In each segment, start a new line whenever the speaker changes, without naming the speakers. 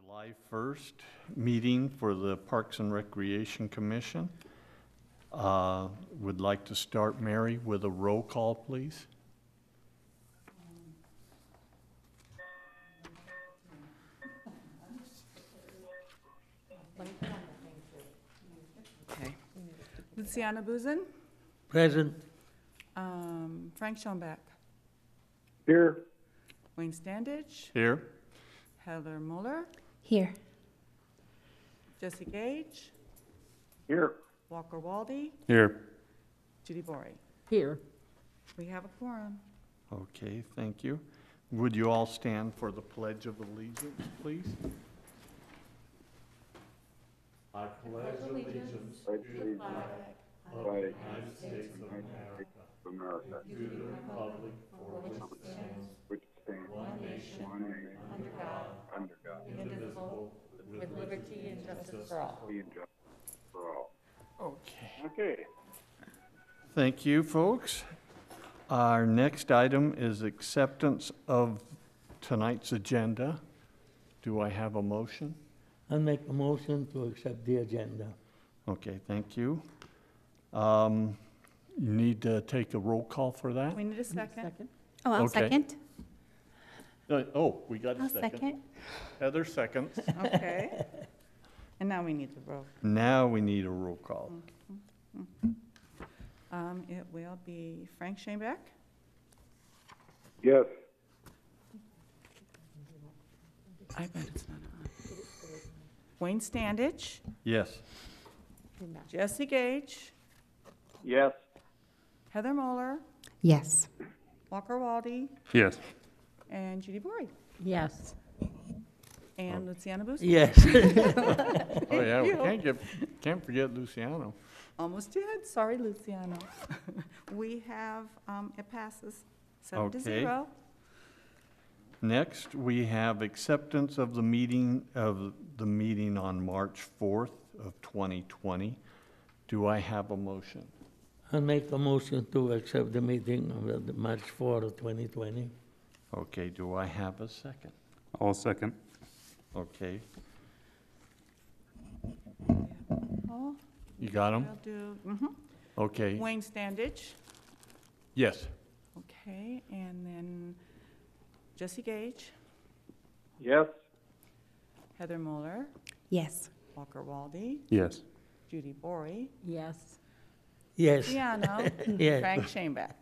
July 1st meeting for the Parks and Recreation Commission. Would like to start, Mary, with a roll call, please.
Okay. Luciana Buzin,
Present.
Frank Schoenbeck,
Here.
Wayne Standage,
Here.
Heather Muller,
Here.
Jesse Gage,
Here.
Walker Waldy,
Here.
Judy Borey.
Here.
We have a quorum.
Okay, thank you. Would you all stand for the Pledge of Allegiance, please? I pledge allegiance
Right,
to the
please.
flag of the United States of America, and to the republic for which it stands,
Which stands
one nation,
under God,
indivisible, with liberty and justice for all.
free and just for all.
Okay.
Okay.
Thank you, folks. Our next item is acceptance of tonight's agenda. Do I have a motion?
I'll make a motion to accept the agenda.
Okay, thank you. You need to take a roll call for that?
We need a second.
Oh, I'll
Okay.
second.
Oh, we got a
I'll
second.
second.
Heather seconds.
Okay. And now we need to vote.
Now we need a roll call.
It will be Frank Schoenbeck,
Yes.
I bet it's not on. Wayne Standage,
Yes.
Jesse Gage,
Yes.
Heather Muller,
Yes.
Walker Waldy,
Yes.
and Judy Borey.
Yes.
And Luciana Buzin.
Yes.
Oh, yeah, we
you.
can't forget Luciano.
Almost did. Sorry, Luciano. We have, it passes 7-0.
Next, we have acceptance of the meeting on March 4th of 2020. Do I have a motion?
I'll make a motion to accept the meeting of the March 4th of 2020.
Okay, do I have a second?
I'll second.
Okay,
Oh,
you got them?
we'll do,
Okay,
Wayne Standage.
yes.
Okay, and then Jesse Gage,
Yes.
Heather Muller,
Yes.
Walker Waldy,
Yes.
Judy Borey,
Yes.
Yes.
Luciano,
Yes.
Frank Schoenbeck.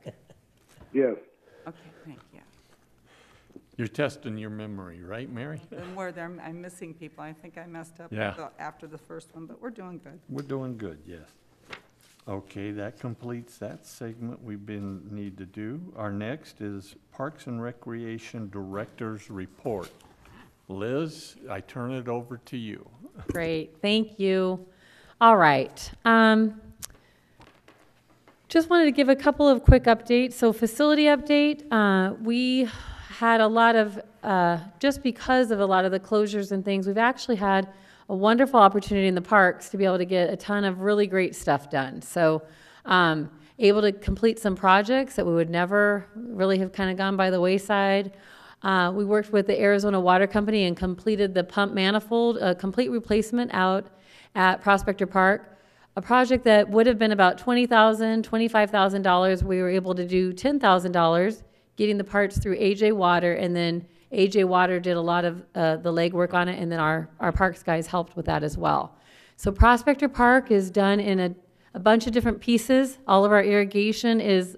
Yes.
Okay, thank you.
You're testing your memory, right, Mary?
And where there, I'm missing people. I think I messed up
Yeah.
after the first one, but we're doing good.
We're doing good, yes. Okay, that completes that segment need to do. Our next is Parks and Recreation Director's Report. Liz, I turn it over to you.
Great, thank you. All right. Just wanted to give a couple of quick updates. So facility update, we had a lot of, just because of a lot of the closures and things, we've actually had a wonderful opportunity in the parks to be able to get a ton of really great stuff done. So able to complete some projects that we would never really have kind of gone by the wayside. We worked with the Arizona Water Company and completed the pump manifold, a complete replacement out at Prospector Park. A project that would have been about $20,000, $25,000, we were able to do $10,000, getting the parts through AJ Water, and then AJ Water did a lot of the legwork on it, and then our parks guys helped with that as well. So Prospector Park is done in a bunch of different pieces. All of our irrigation has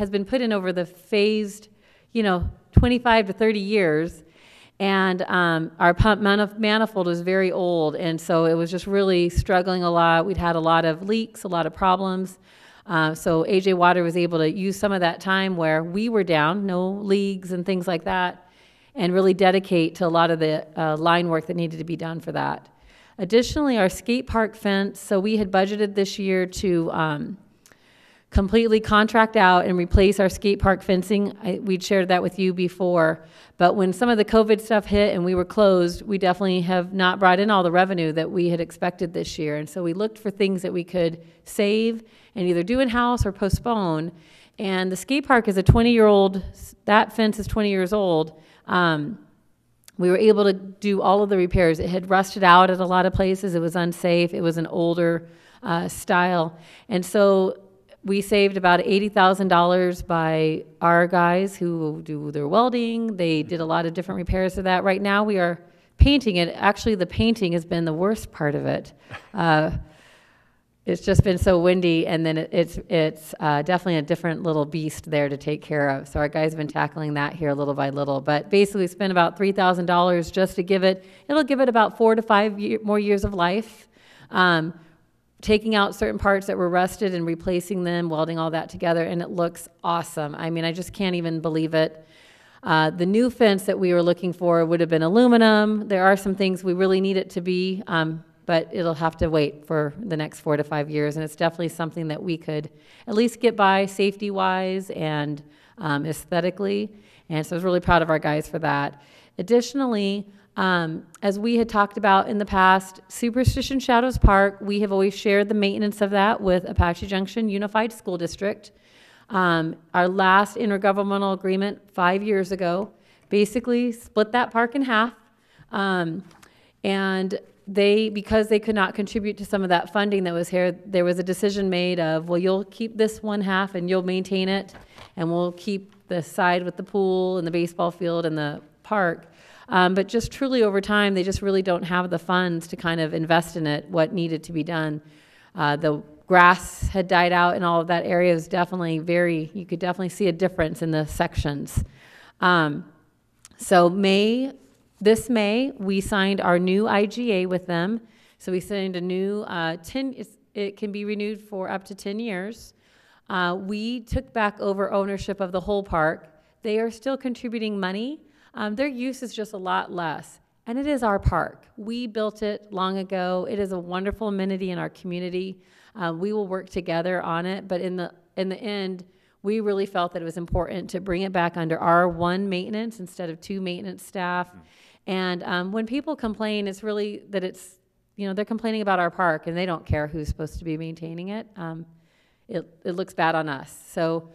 been put in over the phased, 25 to 30 years. And our pump manifold was very old, and so it was just really struggling a lot. We'd had a lot of leaks, a lot of problems. So AJ Water was able to use some of that time where we were down, no leagues and things like that, and really dedicate to a lot of the line work that needed to be done for that. Additionally, our skate park fence, so we had budgeted this year to completely contract out and replace our skate park fencing. We'd shared that with you before, but when some of the COVID stuff hit and we were closed, we definitely have not brought in all the revenue that we had expected this year. And so we looked for things that we could save and either do in-house or postpone. And the skate park is a 20-year-old, that fence is 20 years old. we were able to do all of the repairs. It had rusted out at a lot of places. It was unsafe. It was an older style. And so we saved about $80,000 by our guys who do their welding. They did a lot of different repairs to that. Right now we are painting it. Actually, the painting has been the worst part of it. It's just been so windy, and then it's definitely a different little beast there to take care of. So our guys have been tackling that here little by little. But basically, we spent about $3,000 just to give it. It'll give it about 4 to 5 more years of life. Taking out certain parts that were rusted and replacing them, welding all that together, and it looks awesome. I mean, I just can't even believe it. The new fence that we were looking for would have been aluminum. There are some things we really need it to be, but it'll have to wait for the next 4 to 5 years, and it's definitely something that we could at least get by safety-wise and aesthetically, and so I was really proud of our guys for that. Additionally, as we had talked about in the past, Superstition Shadows Park, we have always shared the maintenance of that with Apache Junction Unified School District. Our last intergovernmental agreement 5 years ago basically split that park in half, and because they could not contribute to some of that funding that was here, there was a decision made of, well, you'll keep this one half and you'll maintain it, and we'll keep the side with the pool and the baseball field and the park. But just truly over time, they just really don't have the funds to kind of invest in it, what needed to be done. The grass had died out and all of that area was definitely you could definitely see a difference in the sections. So this May, we signed our new IGA with them. So we signed a new it can be renewed for up to 10 years. We took back over ownership of the whole park. They are still contributing money. Their use is just a lot less. And it is our park. We built it long ago. It is a wonderful amenity in our community. We will work together on it, but in the end, we really felt that it was important to bring it back under our one maintenance instead of 2 maintenance staff. And when people complain, it's really that they're complaining about our park and they don't care who's supposed to be maintaining it. It looks bad on us. So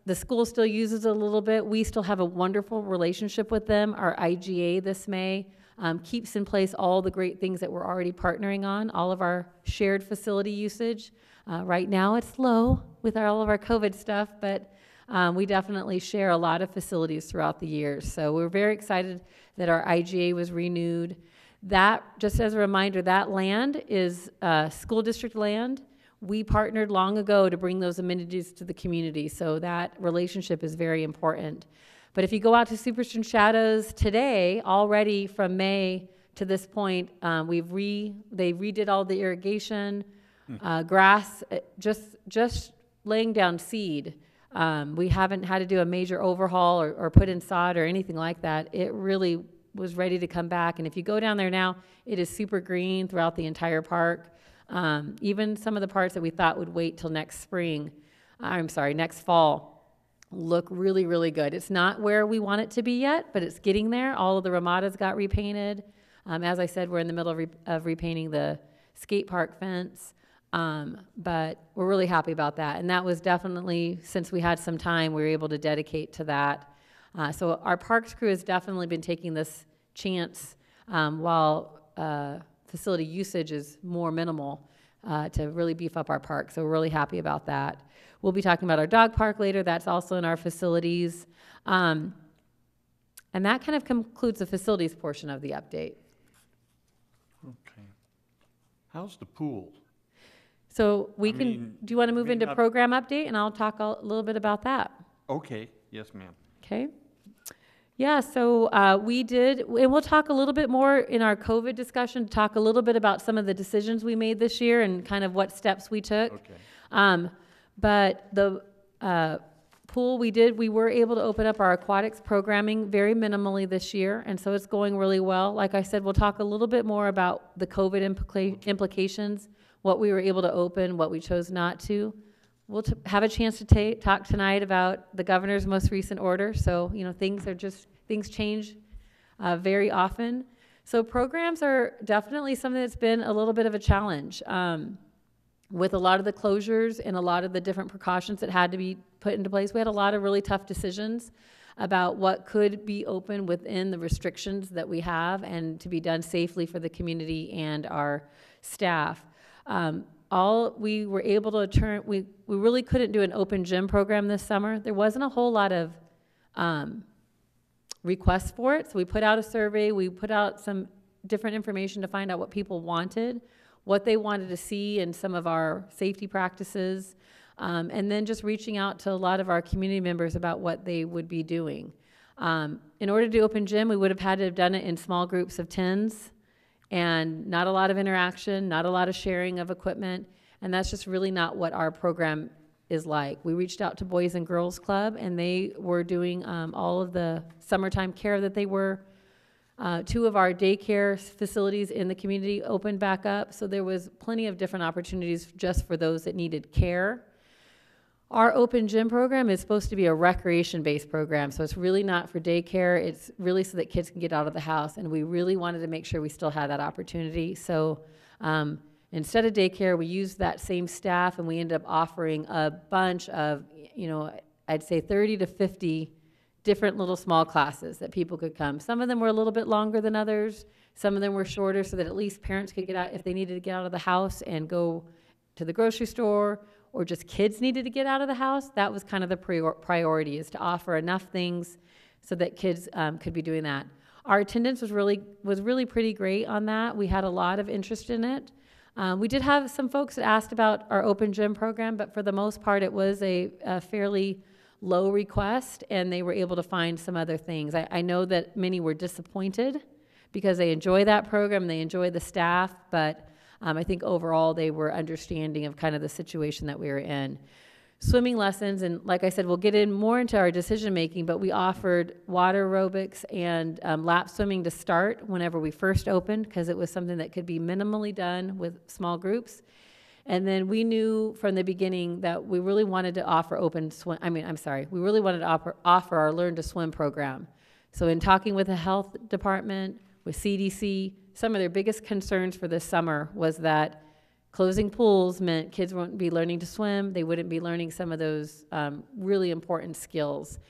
the school still uses it a little bit. We still have a wonderful relationship with them. Our IGA this May keeps in place all the great things that we're already partnering on, all of our shared facility usage. Right now it's low with all of our COVID stuff, but we definitely share a lot of facilities throughout the years. So we're very excited that our IGA was renewed. That, just as a reminder, that land is school district land. We partnered long ago to bring those amenities to the community, so that relationship is very important. But if you go out to Superstition Shadows today, already from May to this point, they redid all the irrigation, grass, just laying down seed. We haven't had to do a major overhaul or put in sod or anything like that. It really was ready to come back. And if you go down there now, it is super green throughout the entire park. Even some of the parts that we thought would wait till next fall, look really, really good. It's not where we want it to be yet, but it's getting there. All of the ramadas got repainted. As I said, we're in the middle of repainting the Skatepark fence. But we're really happy about that. And that was definitely, since we had some time, we were able to dedicate to that. So our parks crew has definitely been taking this chance while facility usage is more minimal to really beef up our park. So we're really happy about that. We'll be talking about our dog park later. That's also in our facilities. And that kind of concludes the facilities portion of the update.
Okay. How's the pool?
So do you want to move into program update, and I'll talk a little bit about that?
Okay, yes, ma'am.
Okay. Yeah, so we did, and we'll talk a little bit more in our COVID discussion, talk a little bit about some of the decisions we made this year and kind of what steps we took.
Okay.
But the pool we were able to open up our aquatics programming very minimally this year, and so it's going really well. Like I said, we'll talk a little bit more about the COVID implications, what we were able to open, what we chose not to. We'll have a chance to talk tonight about the governor's most recent order. So, things change very often. So programs are definitely something that's been a little bit of a challenge. With a lot of the closures and a lot of the different precautions that had to be put into place, we had a lot of really tough decisions. about what could be open within the restrictions that we have and to be done safely for the community and our staff. All we were able to we really couldn't do an open gym program this summer. There wasn't a whole lot of requests for it, so we put out a survey, we put out some different information to find out what people wanted, what they wanted to see in some of our safety practices, and then just reaching out to a lot of our community members about what they would be doing. In order to do open gym, we would have had to have done it in small groups of 10s, and not a lot of interaction, not a lot of sharing of equipment, and that's just really not what our program is like. We reached out to Boys and Girls Club, and they were doing all of the summertime care that they were. 2 of our daycare facilities in the community opened back up, so there was plenty of different opportunities just for those that needed care. Our open gym program is supposed to be a recreation-based program, so it's really not for daycare. It's really so that kids can get out of the house, and we really wanted to make sure we still had that opportunity. So instead of daycare, we used that same staff, and we ended up offering a bunch of, I'd say 30 to 50 different little small classes that people could come. Some of them were a little bit longer than others. Some of them were shorter so that at least parents could get out if they needed to get out of the house and go to the grocery store, or just kids needed to get out of the house. That was kind of the priority, is to offer enough things so that kids could be doing that. Our attendance was really pretty great on that. We had a lot of interest in it. We did have some folks that asked about our open gym program, but for the most part, it was a fairly low request, and they were able to find some other things. I know that many were disappointed because they enjoy that program, they enjoy the staff, but I think overall they were understanding of kind of the situation that we were in. Swimming lessons, and like I said, we'll get in more into our decision making, but we offered water aerobics and lap swimming to start whenever we first opened, because it was something that could be minimally done with small groups. And then we knew from the beginning that we really wanted to offer we really wanted to offer our Learn to Swim program. So in talking with the health department, with CDC, some of their biggest concerns for this summer was that closing pools meant kids wouldn't be learning to swim, they wouldn't be learning some of those really important skills.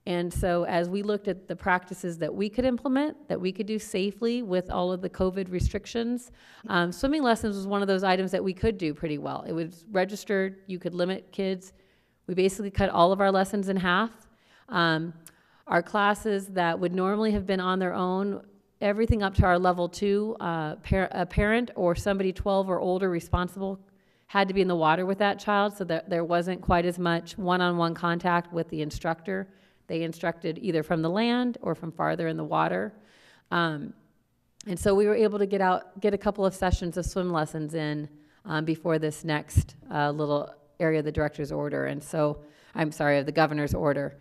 And so as we looked at the practices that we could implement, that we could do safely with all of the COVID restrictions, swimming lessons was one of those items that we could do pretty well. It was registered, you could limit kids. We basically cut all of our lessons in half. Our classes that would normally have been on their own, everything up to our level 2, a parent or somebody 12 or older responsible had to be in the water with that child, so that there wasn't quite as much one-on-one contact with the instructor. They instructed either from the land or from farther in the water. And so we were able to get a couple of sessions of swim lessons in before this next little area of the director's order. And so, of the governor's order.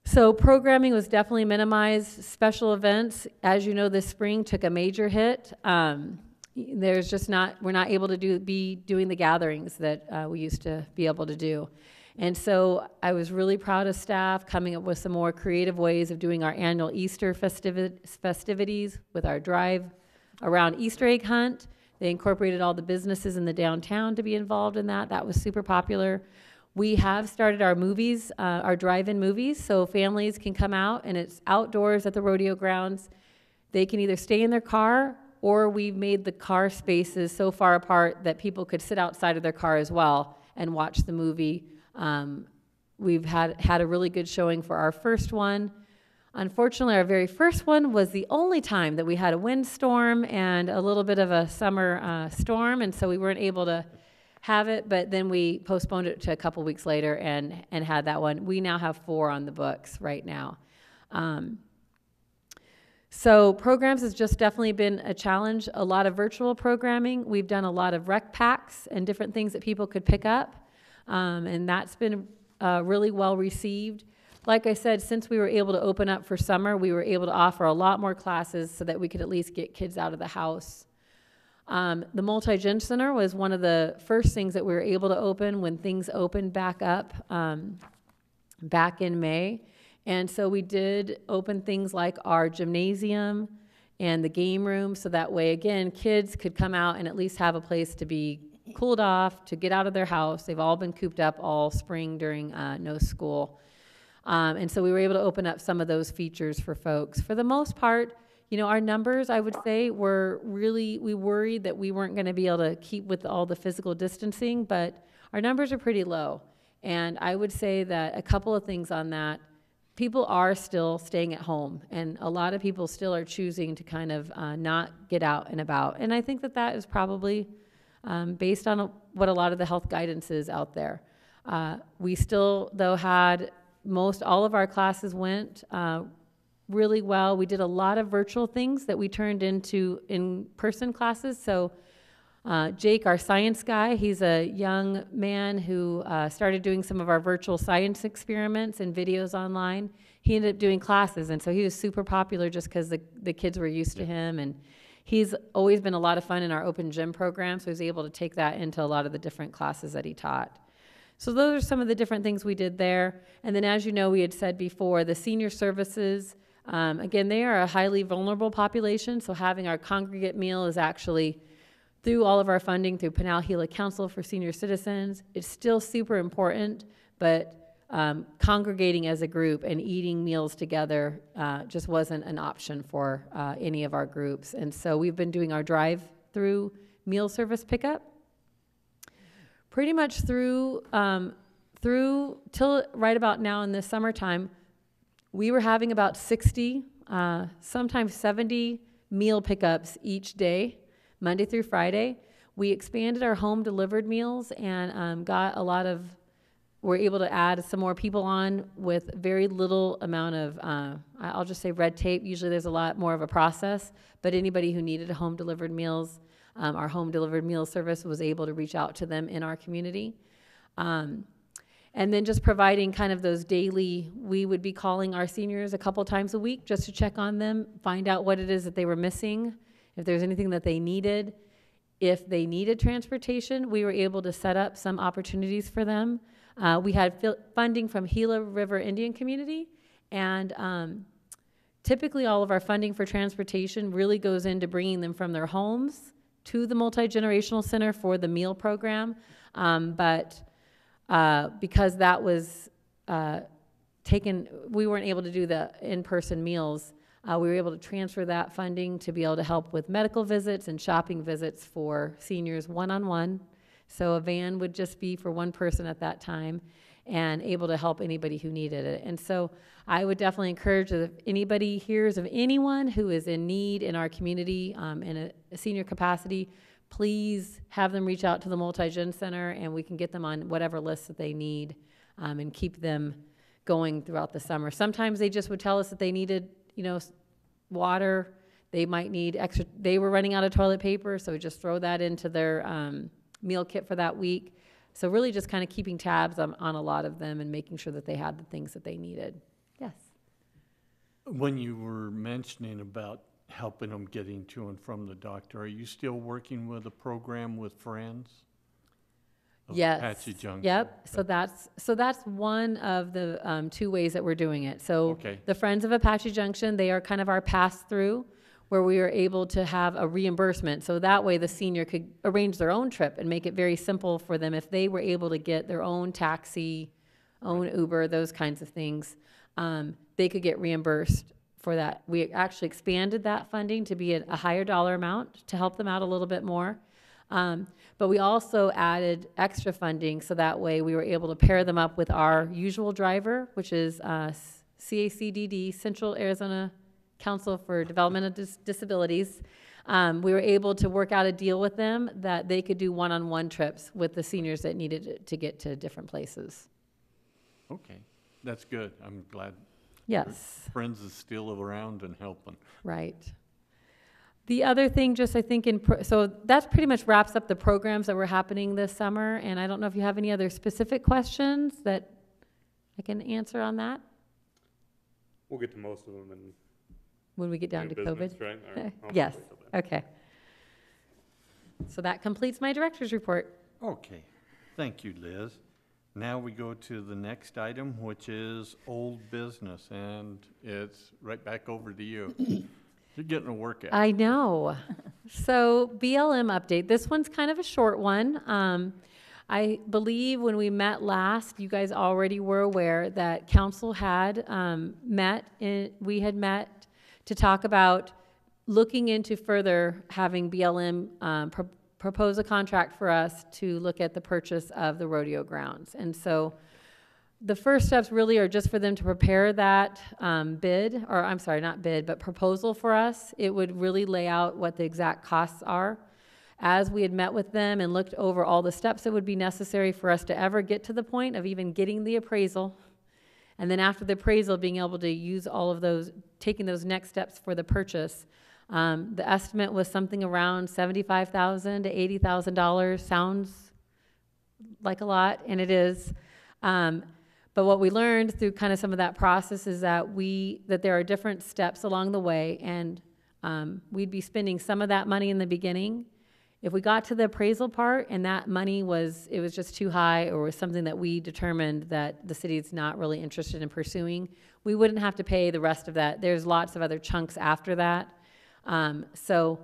So programming was definitely minimized. Special events, as you know, this spring took a major hit. We're not able to be doing the gatherings that we used to be able to do. And so I was really proud of staff coming up with some more creative ways of doing our annual Easter festivities with our drive around Easter egg hunt. They incorporated all the businesses in the downtown to be involved in that. That was super popular. We have started our movies, our drive-in movies, so families can come out, and it's outdoors at the rodeo grounds. They can either stay in their car, or we've made the car spaces so far apart that people could sit outside of their car as well and watch the movie. We've had a really good showing for our first one. Unfortunately, our very first one was the only time that we had a windstorm and a little bit of a summer storm, and so we weren't able to have it, but then we postponed it to a couple weeks later and had that one. We now have 4 on the books right now. So programs has just definitely been a challenge. A lot of virtual programming. We've done a lot of rec packs and different things that people could pick up. And that's been really well received. Like I said, since we were able to open up for summer, we were able to offer a lot more classes so that we could at least get kids out of the house. The Multi-Gen Center was one of the first things that we were able to open when things opened back up back in May. And so we did open things like our gymnasium and the game room, so that way, again, kids could come out and at least have a place to be cooled off, to get out of their house. They've all been cooped up all spring during no school. And so we were able to open up some of those features for folks. For the most part, you know, our numbers, I would say, were really, we worried that we weren't going to be able to keep with all the physical distancing, but our numbers are pretty low. And I would say that a couple of things on that, people are still staying at home, and a lot of people still are choosing to kind of not get out and about. And I think that that is probably based on what a lot of the health guidance is out there. We still, though, had most all of our classes went really well. We did a lot of virtual things that we turned into in-person classes. So Jake, our science guy, he's a young man who started doing some of our virtual science experiments and videos online. He ended up doing classes, and so he was super popular just because the kids were used to him. And he's always been a lot of fun in our open gym program, so he was able to take that into a lot of the different classes that he taught. So those are some of the different things we did there. And then, as you know, we had said before, the senior services, again, they are a highly vulnerable population, so having our congregate meal is actually through all of our funding through Pinal Gila Council for Senior Citizens. It's still super important, but congregating as a group and eating meals together just wasn't an option for any of our groups. And so we've been doing our drive-through meal service pickup pretty much through till right about now in the summertime. We were having about 60, sometimes 70 meal pickups each day, Monday through Friday. We expanded our home delivered meals and got a lot of, we're able to add some more people on with very little amount of, I'll just say red tape. Usually there's a lot more of a process, but anybody who needed a home delivered meals, our home delivered meal service was able to reach out to them in our community. And then just providing kind of those daily, we would be calling our seniors a couple times a week just to check on them, find out what it is that they were missing, if there's anything that they needed. If they needed transportation, we were able to set up some opportunities for them. We had funding from Gila River Indian Community, and typically all of our funding for transportation really goes into bringing them from their homes to the multi-generational center for the meal program. But because that was taken, we weren't able to do the in-person meals. We were able to transfer that funding to be able to help with medical visits and shopping visits for seniors one-on-one. So a van would just be for one person at that time and able to help anybody who needed it. And so I would definitely encourage that if anybody hears of anyone who is in need in our community in a senior capacity, please have them reach out to the Multi-Gen Center and we can get them on whatever list that they need and keep them going throughout the summer. Sometimes they just would tell us that they needed, you know, water. They might need extra, they were running out of toilet paper, so just throw that into their meal kit for that week. So really just kind of keeping tabs on a lot of them and making sure that they had the things that they needed. Yes.
When you were mentioning about helping them getting to and from the doctor, are you still working with a program with Friends of
Yes.
Apache Junction?
Yep. So that's one of the 2 ways that we're doing it. So
Okay.
the Friends of Apache Junction, they are kind of our pass-through where we are able to have a reimbursement. So that way the senior could arrange their own trip and make it very simple for them if they were able to get their own taxi, own Uber, those kinds of things. They could get reimbursed for that. We actually expanded that funding to be a higher dollar amount to help them out a little bit more. But we also added extra funding so that way we were able to pair them up with our usual driver, which is CACDD, Central Arizona Council for Development of Disabilities. We were able to work out a deal with them that they could do one-on-one trips with the seniors that needed to get to different places.
Okay, that's good. I'm glad
Yes.
Friends is still around and helping.
Right. The other thing, just I think, so that pretty much wraps up the programs that were happening this summer, and I don't know if you have any other specific questions that I can answer on that
We'll get to most of them in
when we get down to
new business,
COVID.
right? Or I'll
Yes,
wait till then.
okay. So that completes my director's report.
Okay, thank you, Liz. Now we go to the next item, which is old business, and it's right back over to you. You're getting a workout.
I know. So BLM update. This one's kind of a short one. I believe when we met last, you guys already were aware that council had we had met to talk about looking into further having BLM propose a contract for us to look at the purchase of the rodeo grounds. And so the first steps really are just for them to prepare that bid, or I'm sorry, not bid, but proposal for us. It would really lay out what the exact costs are. As we had met with them and looked over all the steps that would be necessary for us to ever get to the point of even getting the appraisal, and then after the appraisal, being able to use all of those, taking those next steps for the purchase. The estimate was something around $75,000 to $80,000. Sounds like a lot, and it is. But what we learned through kind of some of that process is that there are different steps along the way, and we'd be spending some of that money in the beginning. If we got to the appraisal part and that money was just too high, or was something that we determined that the city is not really interested in pursuing, we wouldn't have to pay the rest of that. There's lots of other chunks after that. So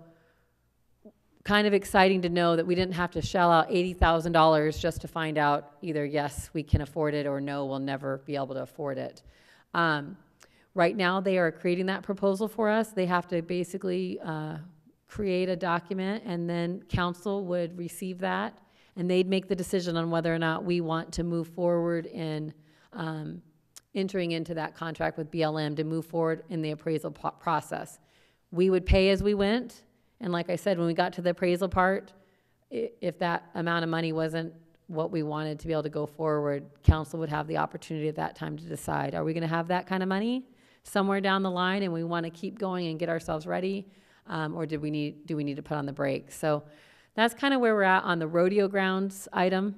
kind of exciting to know that we didn't have to shell out $80,000 just to find out either yes, we can afford it, or no, we'll never be able to afford it. Right now, they are creating that proposal for us. They have to basically create a document, and then council would receive that, and they'd make the decision on whether or not we want to move forward in entering into that contract with BLM to move forward in the appraisal process. We would pay as we went, and like I said, when we got to the appraisal part, if that amount of money wasn't what we wanted to be able to go forward, council would have the opportunity at that time to decide, are we going to have that kind of money somewhere down the line and we want to keep going and get ourselves ready, or do we need to put on the brakes? So that's kind of where we're at on the rodeo grounds item.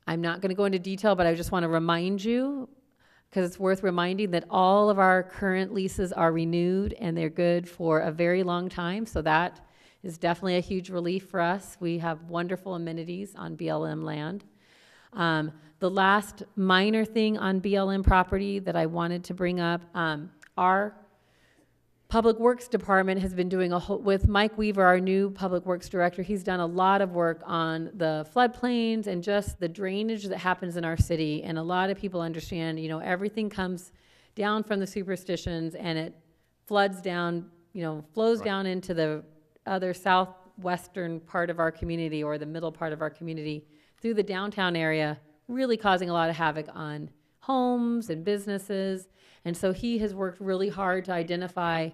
I'm not going to go into detail, but I just want to remind you, because it's worth reminding, that all of our current leases are renewed and they're good for a very long time. So that is definitely a huge relief for us. We have wonderful amenities on BLM land. The last minor thing on BLM property that I wanted to bring up, our Public Works Department has been doing with Mike Weaver, our new Public Works Director, he's done a lot of work on the floodplains and just the drainage that happens in our city. And a lot of people understand, everything comes down from the superstitions and it floods down, flows down into the other southwestern part of our community, or the middle part of our community, through the downtown area, really causing a lot of havoc on homes and businesses. And so he has worked really hard to identify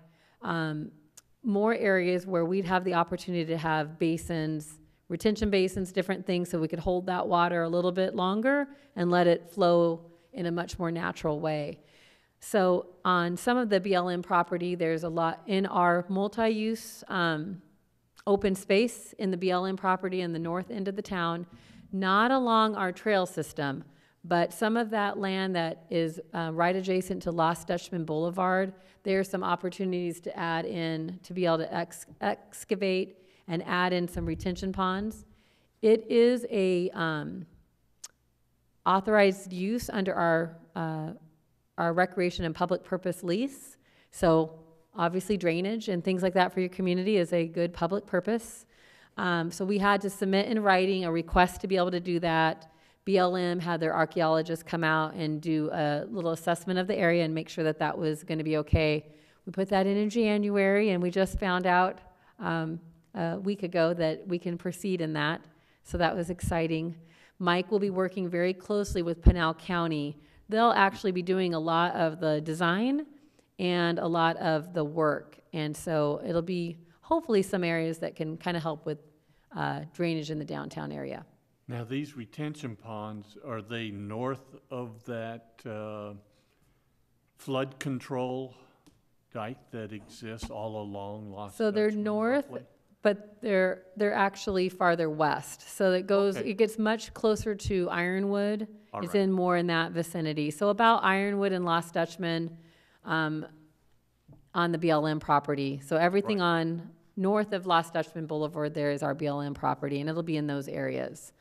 more areas where we'd have the opportunity to have basins, retention basins, different things, so we could hold that water a little bit longer and let it flow in a much more natural way. So on some of the BLM property, there's a lot in our multi-use open space in the BLM property in the north end of the town, not along our trail system, but some of that land that is right adjacent to Lost Dutchman Boulevard, there are some opportunities to add in, to be able to excavate and add in some retention ponds. It is a authorized use under our recreation and public purpose lease. So obviously drainage and things like that for your community is a good public purpose. So we had to submit in writing a request to be able to do that. BLM had their archaeologists come out and do a little assessment of the area and make sure that that was going to be okay. We put that in January, and we just found out a week ago that we can proceed in that. So that was exciting. Mike will be working very closely with Pinal County. They'll actually be doing a lot of the design and a lot of the work. And so it'll be hopefully some areas that can kind of help with drainage in the downtown area.
Now, these retention ponds, are they north of that flood control dike that exists all along Lost
So they're
Dutchman,
north,
roughly?
but they're actually farther west. So it goes,
Okay.
it gets much closer to Ironwood.
All
It's
right.
in more in that vicinity. So about Ironwood and Lost Dutchman on the BLM property. So everything on north of Lost Dutchman Boulevard there is our BLM property, and it'll be in those areas.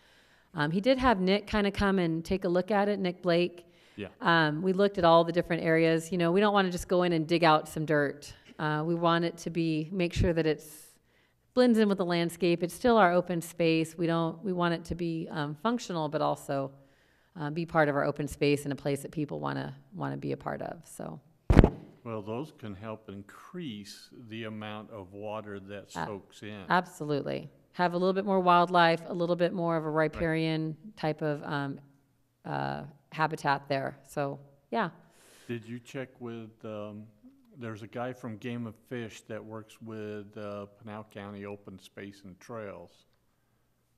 He did have Nick kind of come and take a look at it, Nick Blake.
Yeah.
We looked at all the different areas. We don't want to just go in and dig out some dirt. We want it to make sure that it's blends in with the landscape. It's still our open space. We want it to be functional, but also be part of our open space and a place that people want to be a part of, so.
Well, those can help increase the amount of water that soaks in.
Absolutely. Have a little bit more wildlife, a little bit more of a riparian type of habitat there. So, yeah.
Did you check with, there's a guy from Game of Fish that works with Pinal County Open Space and Trails.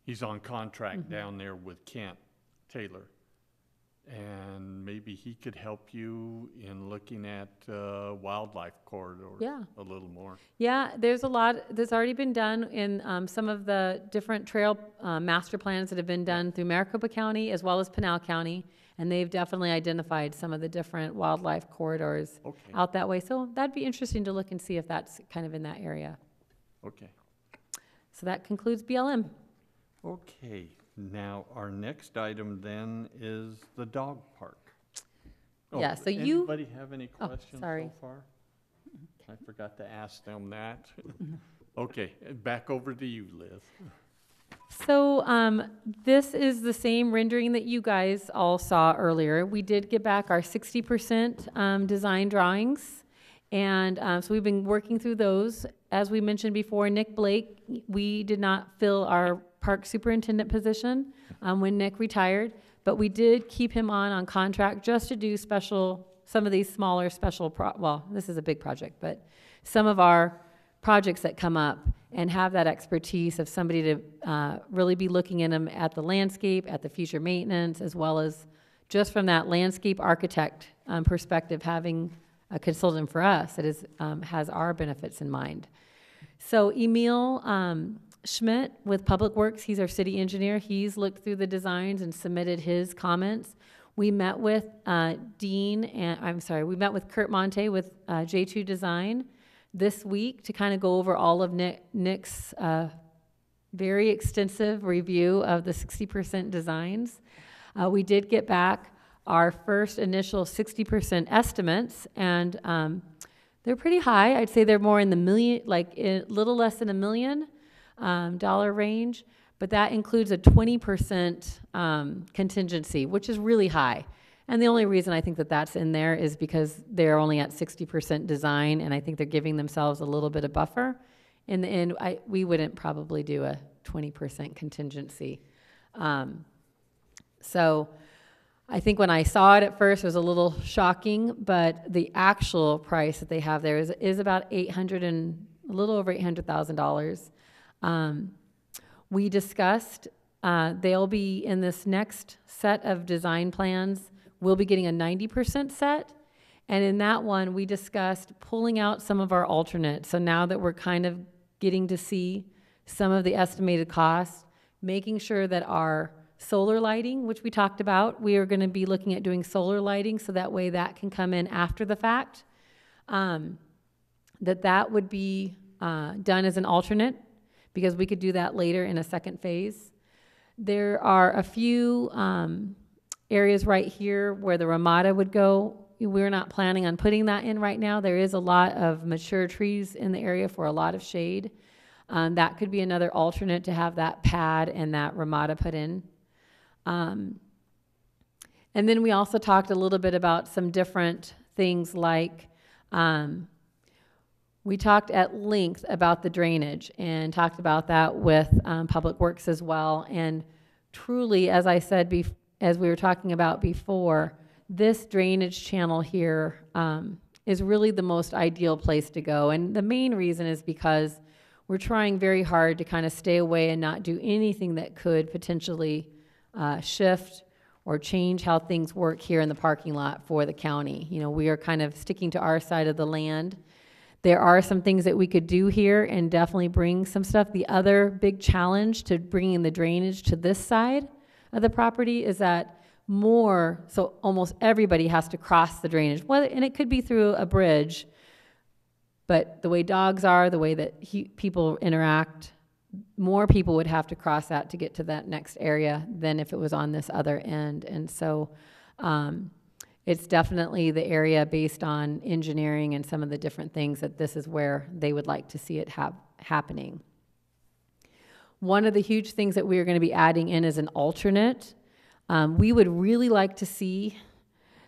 He's on contract down there with Kent Taylor. And maybe he could help you in looking at wildlife corridors a little more.
Yeah, there's a lot that's already been done in some of the different trail master plans that have been done through Maricopa County as well as Pinal County, and they've definitely identified some of the different wildlife corridors out that way. So that'd be interesting to look and see if that's kind of in that area.
Okay.
So that concludes BLM.
Okay. Now, our next item then is the dog park.
Yeah, so you-
Anybody have any questions
sorry.
so far? I forgot to ask them that. Okay, back over to you, Liz.
So this is the same rendering that you guys all saw earlier. We did get back our 60% design drawings. And so we've been working through those. As we mentioned before, Nick Blake, we did not fill our park superintendent position when Nick retired, but we did keep him on contract just to do some of these smaller well, this is a big project, but some of our projects that come up and have that expertise of somebody to really be looking in them at the landscape, at the future maintenance, as well as just from that landscape architect perspective, having a consultant for us that has our benefits in mind. So Emil Schmidt with Public Works, he's our city engineer. He's looked through the designs and submitted his comments. We met with we met with Kurt Monte with J2 Design this week to kind of go over all of Nick's very extensive review of the 60% designs. We did get back our first initial 60% estimates, and they're pretty high. I'd say they're more in the million, like a little less than $1 million dollar range, but that includes a 20% contingency, which is really high. And the only reason I think that that's in there is because they're only at 60% design, and I think they're giving themselves a little bit of buffer. In the end, we wouldn't probably do a 20% contingency. So I think when I saw it at first, it was a little shocking, but the actual price that they have there is about a little over $800,000. We discussed, they'll be in this next set of design plans, we'll be getting a 90% set. And in that one, we discussed pulling out some of our alternates. So now that we're kind of getting to see some of the estimated costs, making sure that our solar lighting, which we talked about, we are going to be looking at doing solar lighting so that way that can come in after the fact, that would be done as an alternate, because we could do that later in a second phase. There are a few areas right here where the Ramada would go. We're not planning on putting that in right now. There is a lot of mature trees in the area for a lot of shade. That could be another alternate to have that pad and that Ramada put in. And then we also talked a little bit about some different things like we talked at length about the drainage and talked about that with Public Works as well. And truly, as I said, as we were talking about before, this drainage channel here is really the most ideal place to go. And the main reason is because we're trying very hard to kind of stay away and not do anything that could potentially shift or change how things work here in the parking lot for the county. You know, we are kind of sticking to our side of the land. There are some things that we could do here and definitely bring some stuff. The other big challenge to bringing the drainage to this side of the property is that so almost everybody has to cross the drainage, and it could be through a bridge, but the way dogs are, the way that people interact, more people would have to cross that to get to that next area than if it was on this other end. And so it's definitely the area based on engineering and some of the different things that this is where they would like to see it happening. One of the huge things that we are going to be adding in as an alternate, we would really like to see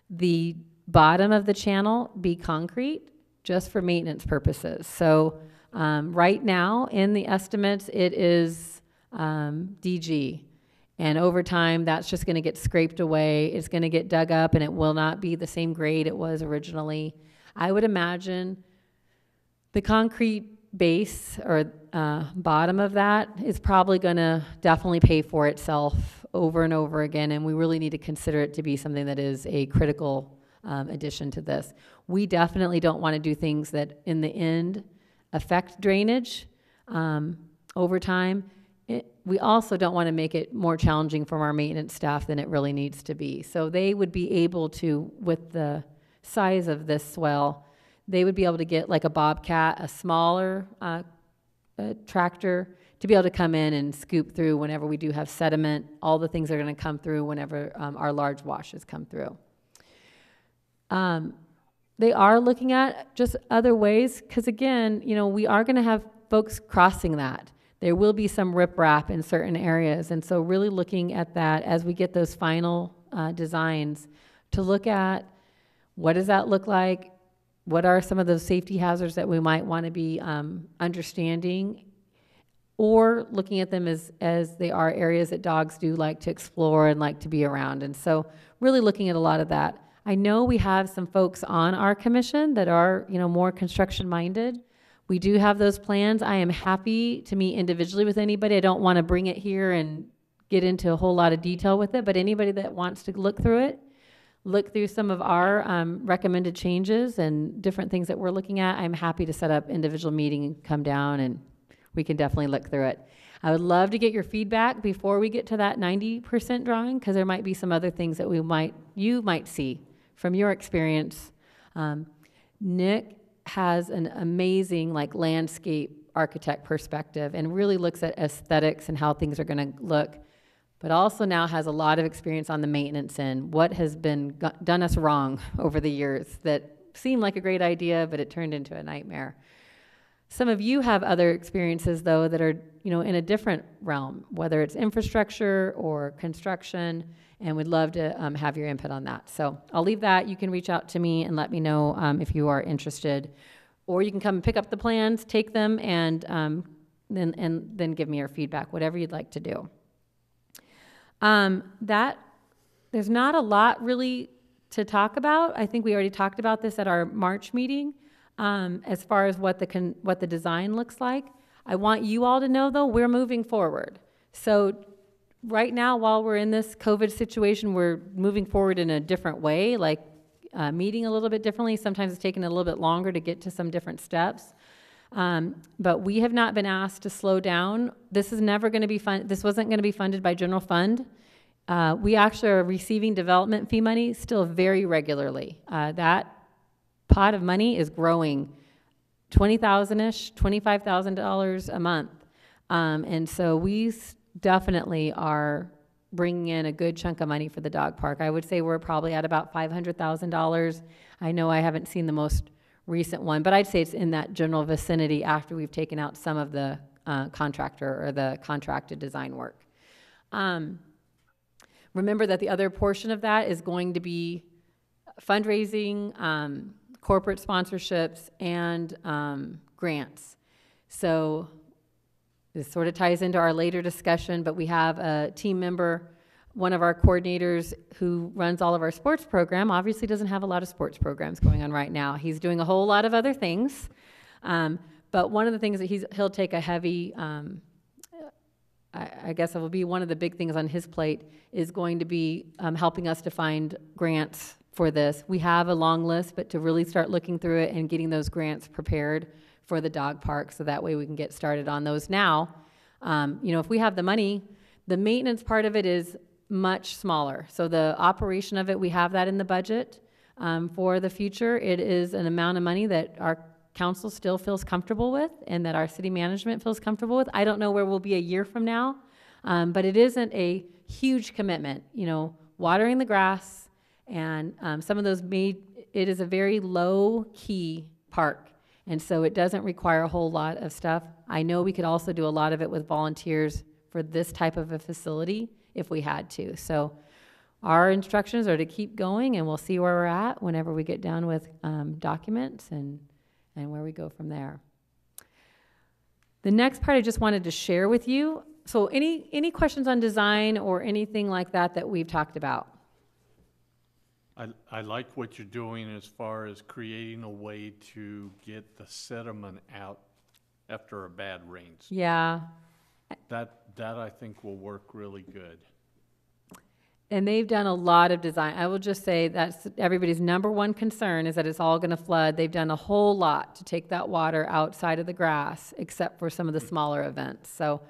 the bottom of the channel be concrete just for maintenance purposes. So right now in the estimates, it is DG. And over time, that's just going to get scraped away. It's going to get dug up, and it will not be the same grade it was originally. I would imagine the concrete base or bottom of that is probably going to definitely pay for itself over and over again, and we really need to consider it to be something that is a critical addition to this. We definitely don't want to do things that in the end affect drainage over time. We also don't want to make it more challenging for our maintenance staff than it really needs to be. So they would be able to, with the size of this swell, they would be able to get like a Bobcat, a smaller tractor, to be able to come in and scoop through whenever we do have sediment. All the things are going to come through whenever our large washes come through. They are looking at just other ways, because again, you know, we are going to have folks crossing that. There will be some riprap in certain areas, and so really looking at that as we get those final designs to look at what does that look like, what are some of those safety hazards that we might want to be understanding, or looking at them as they are areas that dogs do like to explore and like to be around. And so really looking at a lot of that. I know we have some folks on our commission that are, you know, more construction minded. We do have those plans. I am happy to meet individually with anybody. I don't want to bring it here and get into a whole lot of detail with it, but anybody that wants to look through it, look through some of our recommended changes and different things that we're looking at, I'm happy to set up individual meeting and come down, and we can definitely look through it. I would love to get your feedback before we get to that 90% drawing, because there might be some other things that you might see from your experience. Nick has an amazing like landscape architect perspective and really looks at aesthetics and how things are going to look, but also now has a lot of experience on the maintenance end. What has been done us wrong over the years that seemed like a great idea, but it turned into a nightmare. Some of you have other experiences though that are, you know, in a different realm, whether it's infrastructure or construction, and we'd love to have your input on that. So I'll leave that. You can reach out to me and let me know if you are interested, or you can come and pick up the plans, take them, and then give me your feedback, whatever you'd like to do. There's not a lot really to talk about. I think we already talked about this at our March meeting as far as what the design looks like. I want you all to know though, we're moving forward. So right now, while we're in this COVID situation, we're moving forward in a different way, like meeting a little bit differently. Sometimes it's taking a little bit longer to get to some different steps. But we have not been asked to slow down. This is never going to be this wasn't going to be funded by general fund. We actually are receiving development fee money still very regularly. That pot of money is growing $20,000-ish, $25,000 a month. And so we definitely are bringing in a good chunk of money for the dog park. I would say we're probably at about $500,000. I know I haven't seen the most recent one, but I'd say it's in that general vicinity after we've taken out some of the contractor or the contracted design work. Remember that the other portion of that is going to be fundraising, corporate sponsorships, and grants. So this sort of ties into our later discussion, but we have a team member, one of our coordinators who runs all of our sports program, obviously doesn't have a lot of sports programs going on right now. He's doing a whole lot of other things. But one of the things that he'll take a heavy, I guess it will be one of the big things on his plate is going to be helping us to find grants for this. We have a long list, but to really start looking through it and getting those grants prepared for the dog park, so that way we can get started on those now. You know, if we have the money, the maintenance part of it is much smaller. So the operation of it, we have that in the budget for the future. It is an amount of money that our council still feels comfortable with and that our city management feels comfortable with. I don't know where we'll be a year from now, but it isn't a huge commitment. You know, watering the grass and some of those it is a very low key park. And so it doesn't require a whole lot of stuff. I know we could also do a lot of it with volunteers for this type of a facility if we had to. So our instructions are to keep going, and we'll see where we're at whenever we get done with documents and where we go from there. The next part I just wanted to share with you. So any questions on design or anything like that that we've talked about?
I like what you're doing as far as creating a way to get the sediment out after a bad rains.
Yeah,
That I think will work really good.
and they've done a lot of design. I will just say that's everybody's number one concern is that it's all going to flood. They've done a whole lot to take that water outside of the grass, except for some of the smaller events. So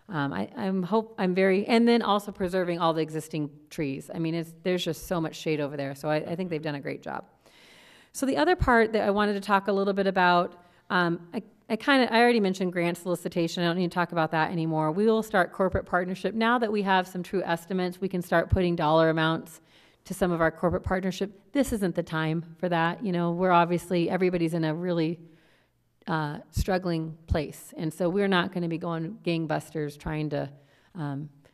I'm very, and then also preserving all the existing trees. I mean, there's just so much shade over there. So I think they've done a great job. So the other part that I wanted to talk a little bit about, I already mentioned grant solicitation. I don't need to talk about that anymore. We will start corporate partnership. Now that we have some true estimates, we can start putting dollar amounts to some of our corporate partnership. This isn't the time for that. You know, we're obviously, everybody's in a really struggling place. And so we're not going to be going gangbusters trying to,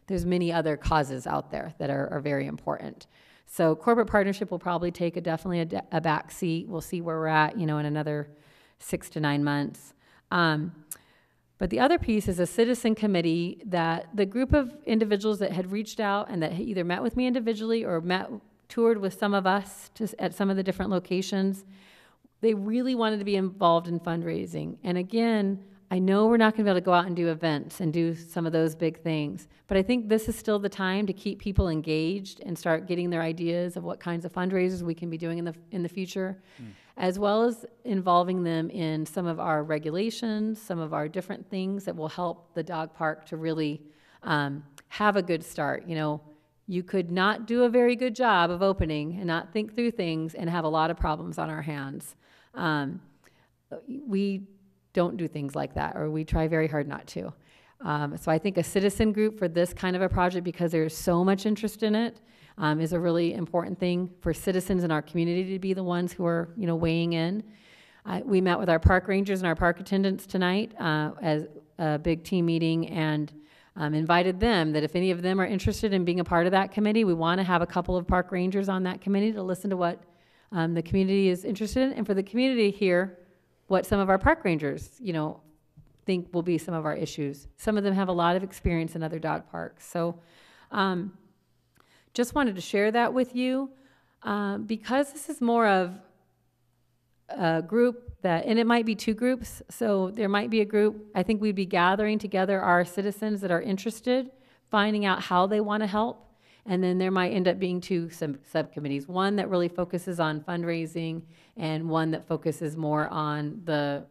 there's many other causes out there that are very important. So corporate partnership will probably take definitely a back seat. We'll see where we're at, you know, in another 6 to 9 months. But the other piece is a citizen committee that the group of individuals that had reached out and that had either met with me individually or toured with some of us at some of the different locations, they really wanted to be involved in fundraising. And again, I know we're not going to be able to go out and do events and do some of those big things, but I think this is still the time to keep people engaged and start getting their ideas of what kinds of fundraisers we can be doing in the future, as well as involving them in some of our regulations, some of our different things that will help the dog park to really have a good start. You know, you could not do a very good job of opening and not think through things and have a lot of problems on our hands. We don't do things like that, or we try very hard not to. So I think a citizen group for this kind of a project, because there's so much interest in it, is a really important thing for citizens in our community to be the ones who are, you know, weighing in. We met with our park rangers and our park attendants tonight as a big team meeting, and invited them that if any of them are interested in being a part of that committee, we want to have a couple of park rangers on that committee to listen to what the community is interested in, and for the community to hear what some of our park rangers, you know, think will be some of our issues. Some of them have a lot of experience in other dog parks. So just wanted to share that with you because this is more of a group that, and it might be 2 groups, so there might be a group, I think we'd be gathering together our citizens that are interested, finding out how they want to help, and then there might end up being 2 subcommittees, one that really focuses on fundraising and one that focuses more on the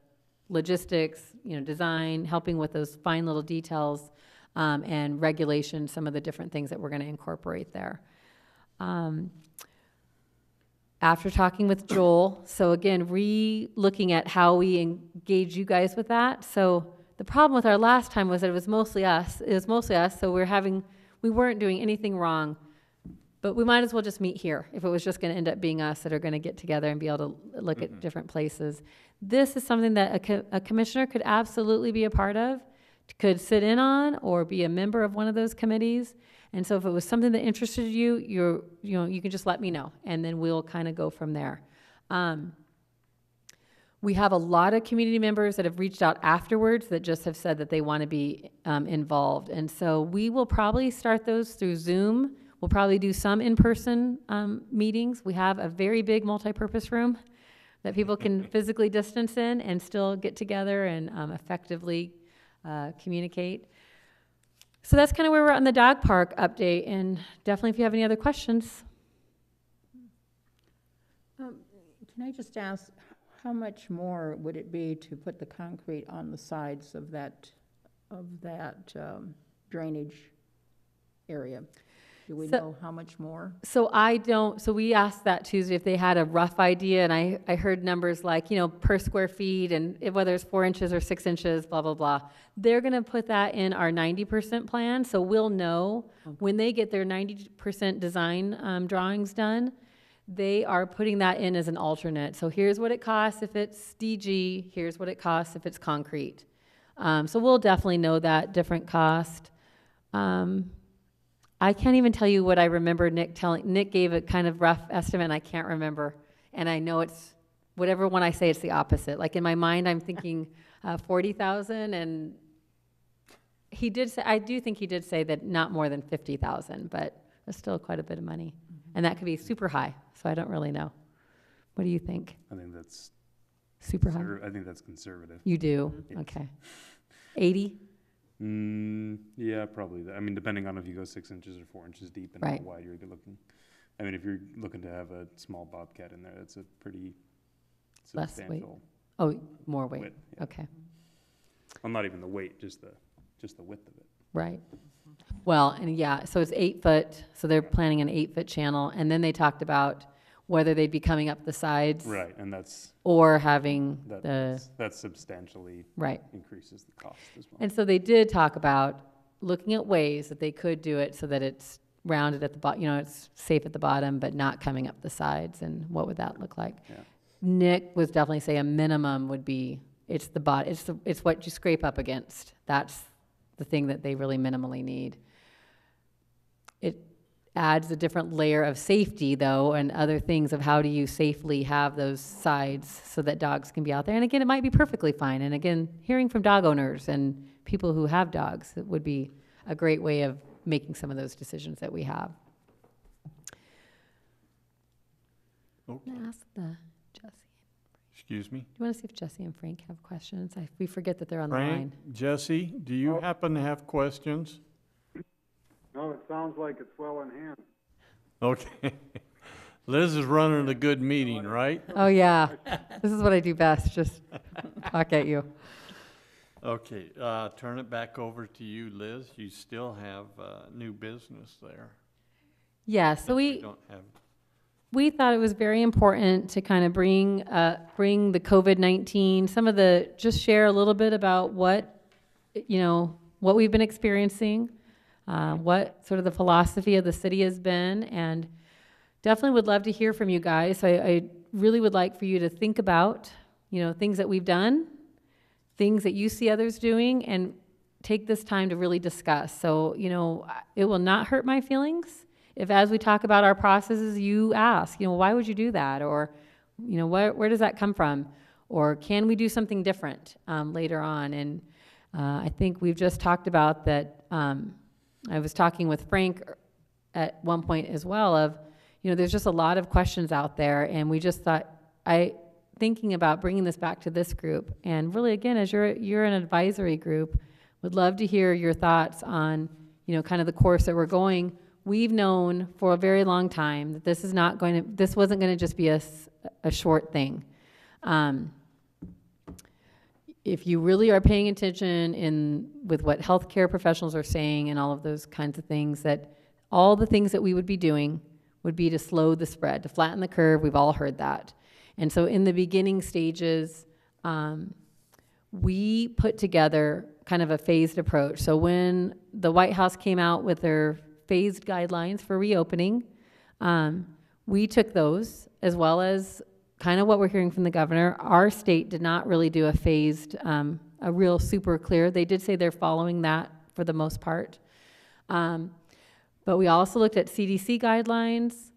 logistics, you know, design, helping with those fine little details, and regulation, some of the different things that we're going to incorporate there. After talking with Joel, so again, re-looking at how we engage you guys with that. So the problem with our last time was that it was mostly us. So we weren't doing anything wrong, but we might as well just meet here if it was just going to end up being us that are going to get together and be able to look at different places. This is something that a commissioner could absolutely be a part of, could sit in on, or be a member of one of those committees. And so if it was something that interested you, you can just let me know, and then we'll kind of go from there. We have a lot of community members that have reached out afterwards that just have said that they want to be involved. And so we will probably start those through Zoom. We'll probably do some in-person meetings. We have a very big multi-purpose room that people can physically distance in and still get together and effectively communicate. So that's kind of where we're at on the dog park update, and definitely if you have any other questions.
Can I just ask, how much more would it be to put the concrete on the sides of that drainage area? Do we know how much more?
So we asked that Tuesday if they had a rough idea, and I heard numbers like, you know, per square feet, and whether it's 4 inches or 6 inches, blah, blah, blah. They're gonna put that in our 90% plan, so we'll know when they get their 90% design drawings done, they are putting that in as an alternate. So here's what it costs if it's DG, here's what it costs if it's concrete. So we'll definitely know that different cost. I can't even tell you what I remember Nick gave a kind of rough estimate, and I can't remember. And I know it's, whatever one I say, it's the opposite. Like in my mind, I'm thinking 40,000, and he did say, I do think he did say that not more than 50,000, but that's still quite a bit of money. And that could be super high, so I don't really know. What do you think?
I think that's
Super high?
I think that's conservative.
You do?
Yes.
Okay. 80?
Yeah, probably. I mean, depending on if you go 6 inches or 4 inches deep and
Right.
how wide you're looking. I mean, if you're looking to have a small bobcat in there, that's a pretty
Less weight.
substantial
Oh, more weight.
width. Yeah.
Okay,
Well, not even the weight, just the width of it.
right. Well, and yeah, so it's 8 foot, so they're planning an 8-foot channel, and then they talked about whether they'd be coming up the sides.
Right, and that's
Or having the,
that substantially
right.
increases the cost as well.
And so they did talk about looking at ways that they could do it so that it's rounded at the bottom, it's safe at the bottom, but not coming up the sides, and what would that look like?
Yeah.
Nick was definitely saying a minimum would be, it's what you scrape up against. That's the thing that they really minimally need. It adds a different layer of safety, though, and other things of how do you safely have those sides so that dogs can be out there. And again, it might be perfectly fine. And again, hearing from dog owners and people who have dogs, it would be a great way of making some of those decisions that we have. I'm
Okay.
gonna ask the Jesse.
Excuse me?
Do you want to see if Jesse and Frank have questions? We forget that they're on the line.
Frank, Jesse, do you happen to have questions?
No, it sounds like it's well in hand.
Okay. Liz is running a good meeting, right?
Oh, yeah. This is what I do best, just talk at you.
Okay, turn it back over to you, Liz. You still have new business there.
Yeah, so
We don't have,
we thought it was very important to kind of bring the COVID-19, just share a little bit about what we've been experiencing, what sort of the philosophy of the city has been, and definitely would love to hear from you guys. So I really would like for you to think about, things that we've done, things that you see others doing, and take this time to really discuss. So, it will not hurt my feelings if, as we talk about our processes, you ask, why would you do that? Or, where does that come from? Or can we do something different later on? And I think we've just talked about that. I was talking with Frank at one point as well of, there's just a lot of questions out there, and we just thought, thinking about bringing this back to this group, and really, again, as you're an advisory group, would love to hear your thoughts on, kind of the course that we're going. We've known for a very long time that this wasn't going to just be a short thing. If you really are paying attention with what healthcare professionals are saying and all of those kinds of things, that all the things that we would be doing would be to slow the spread, to flatten the curve. We've all heard that. And so in the beginning stages, we put together kind of a phased approach. So when the White House came out with their phased guidelines for reopening, we took those, as well as kind of what we're hearing from the governor. Our state did not really do a phased, a real super clear. They did say they're following that for the most part. But we also looked at CDC guidelines.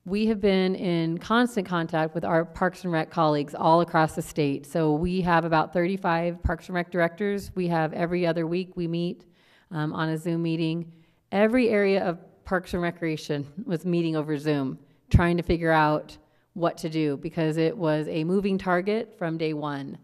We have been in constant contact with our Parks and Rec colleagues all across the state. So we have about 35 Parks and Rec directors. We have every other week we meet on a Zoom meeting. Every area of Parks and Recreation was meeting over Zoom, trying to figure out what to do, because it was a moving target from day one.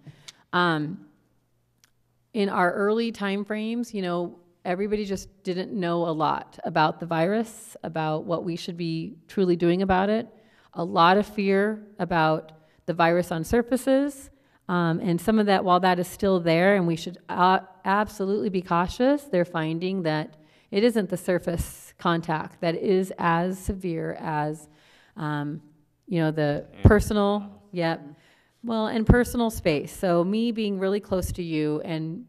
In our early timeframes, everybody just didn't know a lot about the virus, about what we should be truly doing about it. A lot of fear about the virus on surfaces, and some of that, while that is still there, and we should absolutely be cautious, they're finding that it isn't the surface contact that is as severe as the personal, and personal space. So me being really close to you and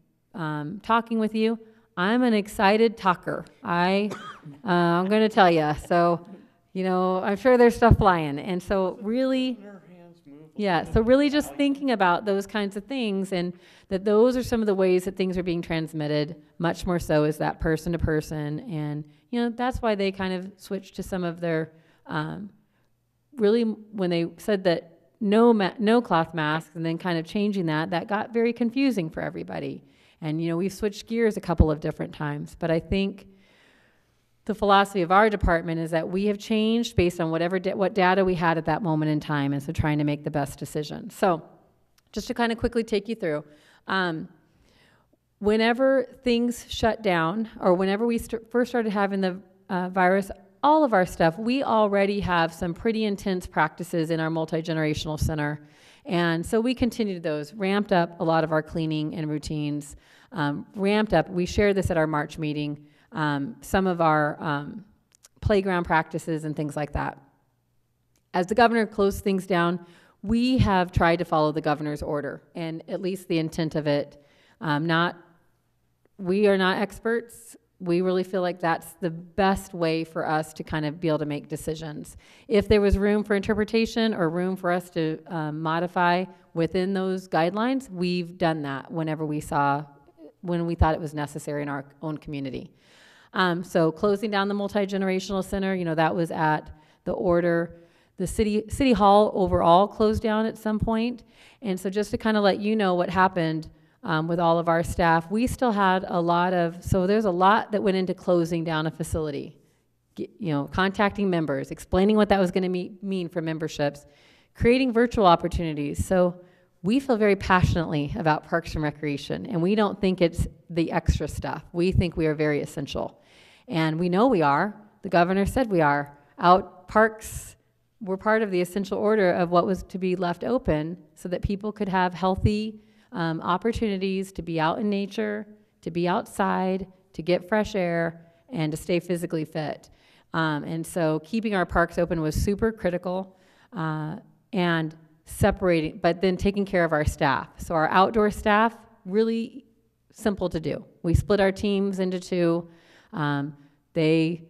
talking with you, I'm an excited talker. I'm going to tell you. So, I'm sure there's stuff flying. And so really, so really just thinking about those kinds of things, and that those are some of the ways that things are being transmitted, much more so is that person to person. And, that's why they kind of switched to some of their, really when they said that no cloth masks, and then kind of changing that got very confusing for everybody. And, we've switched gears a couple of different times, but I think the philosophy of our department is that we have changed based on what data we had at that moment in time, and so trying to make the best decision. So just to kind of quickly take you through, whenever things shut down, or whenever we first started having the virus, all of our stuff, we already have some pretty intense practices in our multi-generational center. And so we continued those, ramped up a lot of our cleaning and routines, ramped up, we shared this at our March meeting, some of our playground practices and things like that. As the governor closed things down, we have tried to follow the governor's order, and at least the intent of it. We are not experts. We really feel like that's the best way for us to kind of be able to make decisions. If there was room for interpretation or room for us to modify within those guidelines, we've done that when we thought it was necessary in our own community. So closing down the multi-generational center, that was at the order. The city hall overall closed down at some point. And so just to kind of let you know what happened with all of our staff, we still had so there's a lot that went into closing down a facility. Contacting members, explaining what that was going to mean for memberships, creating virtual opportunities. So we feel very passionately about Parks and Recreation, and we don't think it's the extra stuff. We think we are very essential. And we know we are. The governor said we are. Parks were part of the essential order of what was to be left open so that people could have healthy opportunities to be out in nature, to be outside, to get fresh air, and to stay physically fit. And so keeping our parks open was super critical, and separating, but then taking care of our staff. So our outdoor staff, really simple to do. We split our teams into two. They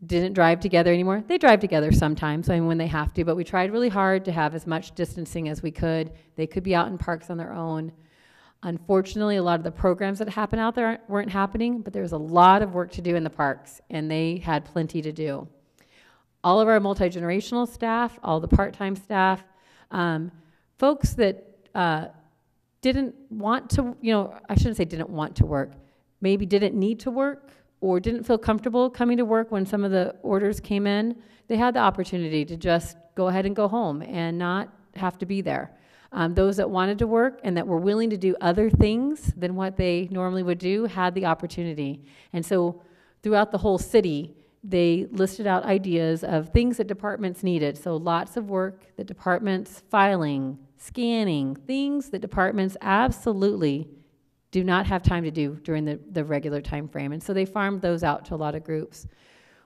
didn't drive together anymore. They drive together sometimes, when they have to, but we tried really hard to have as much distancing as we could. They could be out in parks on their own. Unfortunately, a lot of the programs that happen out there weren't happening, but there was a lot of work to do in the parks, and they had plenty to do. All of our multi-generational staff, all the part-time staff, folks that didn't want to, I shouldn't say didn't want to work, maybe didn't need to work, or didn't feel comfortable coming to work when some of the orders came in, they had the opportunity to just go ahead and go home and not have to be there. Those that wanted to work and that were willing to do other things than what they normally would do had the opportunity. And so throughout the whole city, they listed out ideas of things that departments needed. So lots of work that departments, filing, scanning, things that departments absolutely do not have time to do during the regular time frame. And so they farmed those out to a lot of groups.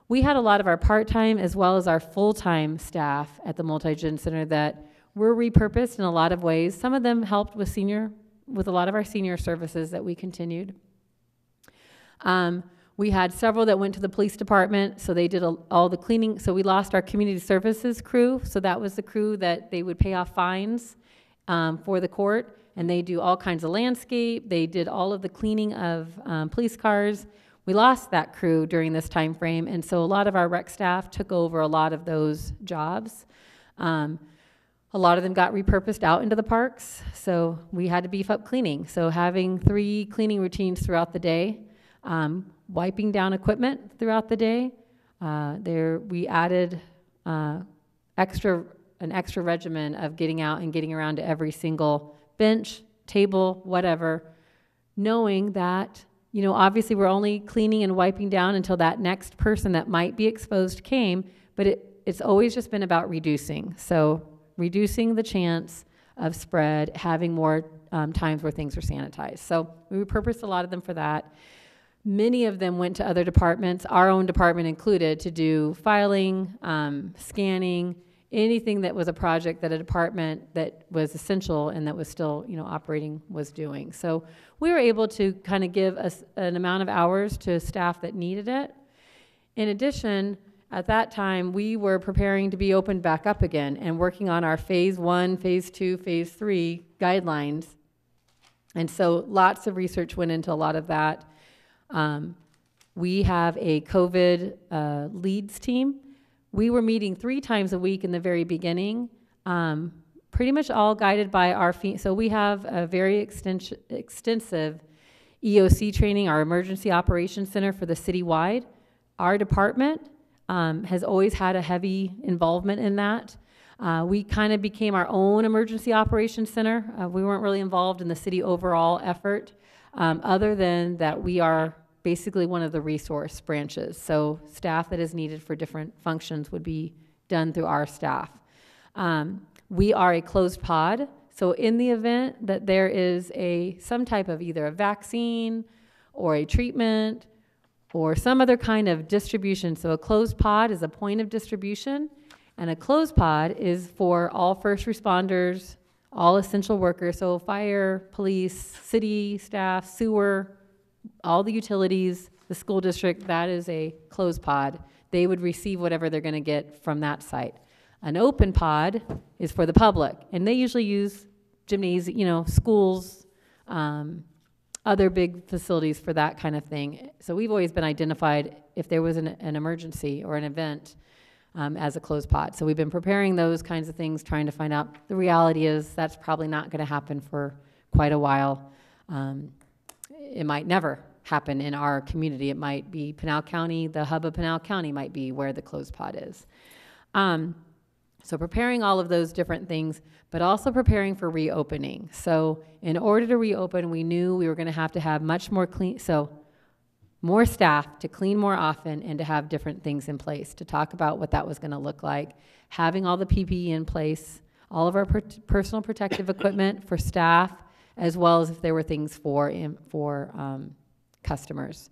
We had a lot of our part-time as well as our full-time staff at the Multi-Gen Center that were repurposed in a lot of ways. Some of them helped with a lot of our senior services that we continued. We had several that went to the police department, so they did all the cleaning. So we lost our community services crew. So that was the crew that they would pay off fines for the court, and they do all kinds of landscape. They did all of the cleaning of police cars. We lost that crew during this time frame, and so a lot of our rec staff took over a lot of those jobs. A lot of them got repurposed out into the parks, so we had to beef up cleaning. So having 3 cleaning routines throughout the day, wiping down equipment throughout the day. We added an extra regimen of getting out and getting around to every single bench, table, whatever, knowing that, obviously we're only cleaning and wiping down until that next person that might be exposed came, but it's always just been about reducing. So reducing the chance of spread, having more times where things are sanitized. So we repurposed a lot of them for that. Many of them went to other departments, our own department included, to do filing, scanning, anything that was a project that a department that was essential and that was still, operating was doing. So we were able to kind of give us an amount of hours to staff that needed it. In addition, at that time, we were preparing to be opened back up again and working on our phase 1, phase 2, phase 3 guidelines. And so lots of research went into a lot of that. We have a COVID leads team. We were meeting 3 times a week in the very beginning, pretty much all guided by our so we have a very extensive EOC training, our Emergency Operations Center for the citywide. Our department has always had a heavy involvement in that. We kind of became our own Emergency Operations Center. We weren't really involved in the city overall effort, other than that we are basically one of the resource branches. So staff that is needed for different functions would be done through our staff. We are a closed pod. So in the event that there is some type of either a vaccine or a treatment or some other kind of distribution, so a closed pod is a point of distribution, and a closed pod is for all first responders, all essential workers, so fire, police, city staff, sewer, all the utilities, the school district, that is a closed pod. They would receive whatever they're going to get from that site. An open pod is for the public, and they usually use gymnasium, schools, other big facilities for that kind of thing. So we've always been identified if there was an emergency or an event as a closed pod. So we've been preparing those kinds of things, trying to find out. The reality is that's probably not going to happen for quite a while. It might never happen in our community. It might be Pinal County, the hub of Pinal County might be where the closed pod is. So preparing all of those different things, but also preparing for reopening. So in order to reopen, we knew we were going to have much more more staff to clean more often and to have different things in place to talk about what that was going to look like, having all the PPE in place, all of our personal protective equipment for staff, as well as if there were things for customers.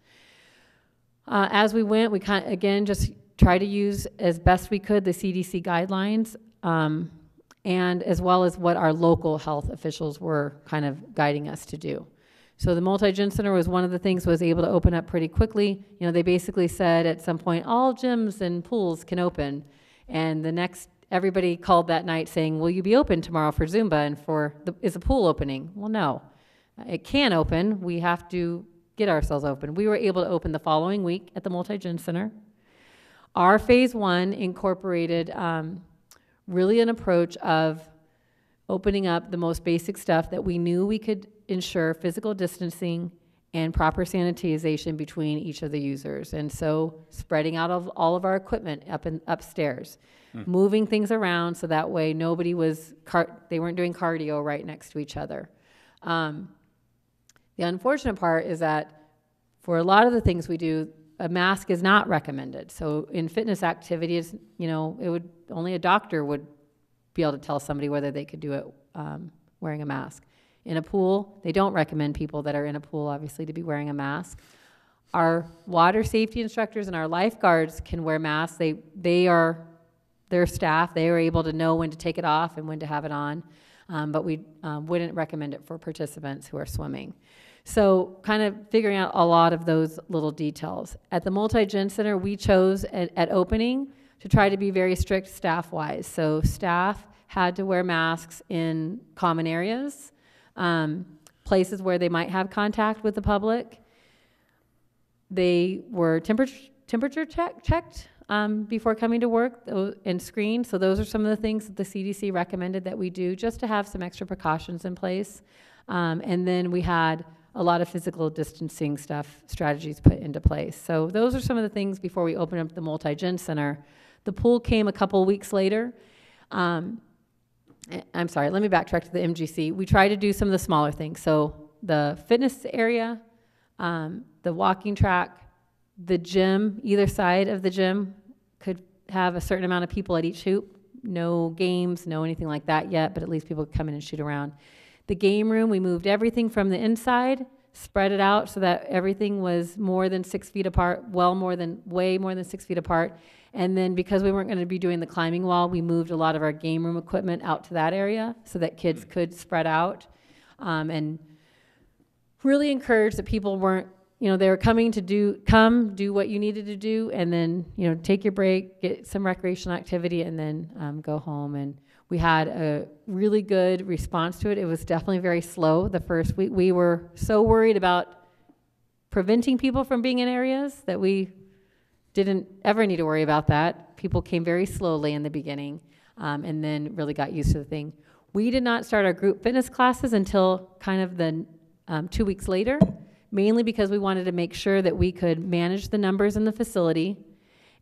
As we went, we again just try to use as best we could the CDC guidelines, and as well as what our local health officials were kind of guiding us to do. So the multi-gym center was one of the things was able to open up pretty quickly. They basically said at some point, all gyms and pools can open. And everybody called that night saying, will you be open tomorrow for Zumba and is the pool opening? Well, no, it can open. We have to get ourselves open. We were able to open the following week at the multi-gym center. Our phase 1 incorporated really an approach of opening up the most basic stuff that we knew we could ensure physical distancing and proper sanitization between each of the users. And so spreading out of all of our equipment upstairs, moving things around so that way nobody they weren't doing cardio right next to each other. The unfortunate part is that for a lot of the things we do, a mask is not recommended. So in fitness activities, only a doctor would be able to tell somebody whether they could do it wearing a mask. In a pool, they don't recommend people that are in a pool, obviously, to be wearing a mask. Our water safety instructors and our lifeguards can wear masks. Their staff, they are able to know when to take it off and when to have it on, but we wouldn't recommend it for participants who are swimming. So kind of figuring out a lot of those little details. At the multi-gym center, we chose at opening to try to be very strict staff-wise. So staff had to wear masks in common areas, places where they might have contact with the public. They were temperature checked before coming to work and screened. So those are some of the things that the CDC recommended that we do just to have some extra precautions in place. And then we had a lot of physical distancing strategies put into place. So those are some of the things before we opened up the multi-gym center. The pool came a couple weeks later. I'm sorry, let me backtrack to the MGC. We tried to do some of the smaller things. So the fitness area, the walking track, the gym, either side of the gym could have a certain amount of people at each hoop. No games, no anything like that yet, but at least people could come in and shoot around. The game room, we moved everything from the inside, spread it out so that everything was more than 6 feet apart, way more than 6 feet apart. And then because we weren't going to be doing the climbing wall, we moved a lot of our game room equipment out to that area so that kids could spread out, and really encouraged that people weren't they were coming to do what you needed to do, and then, take your break, get some recreational activity, and then go home. And we had a really good response to it. It was definitely very slow the first week. We were so worried about preventing people from being in areas that we didn't ever need to worry about that. People came very slowly in the beginning, and then really got used to the thing. We did not start our group fitness classes until kind of the 2 weeks later, mainly because we wanted to make sure that we could manage the numbers in the facility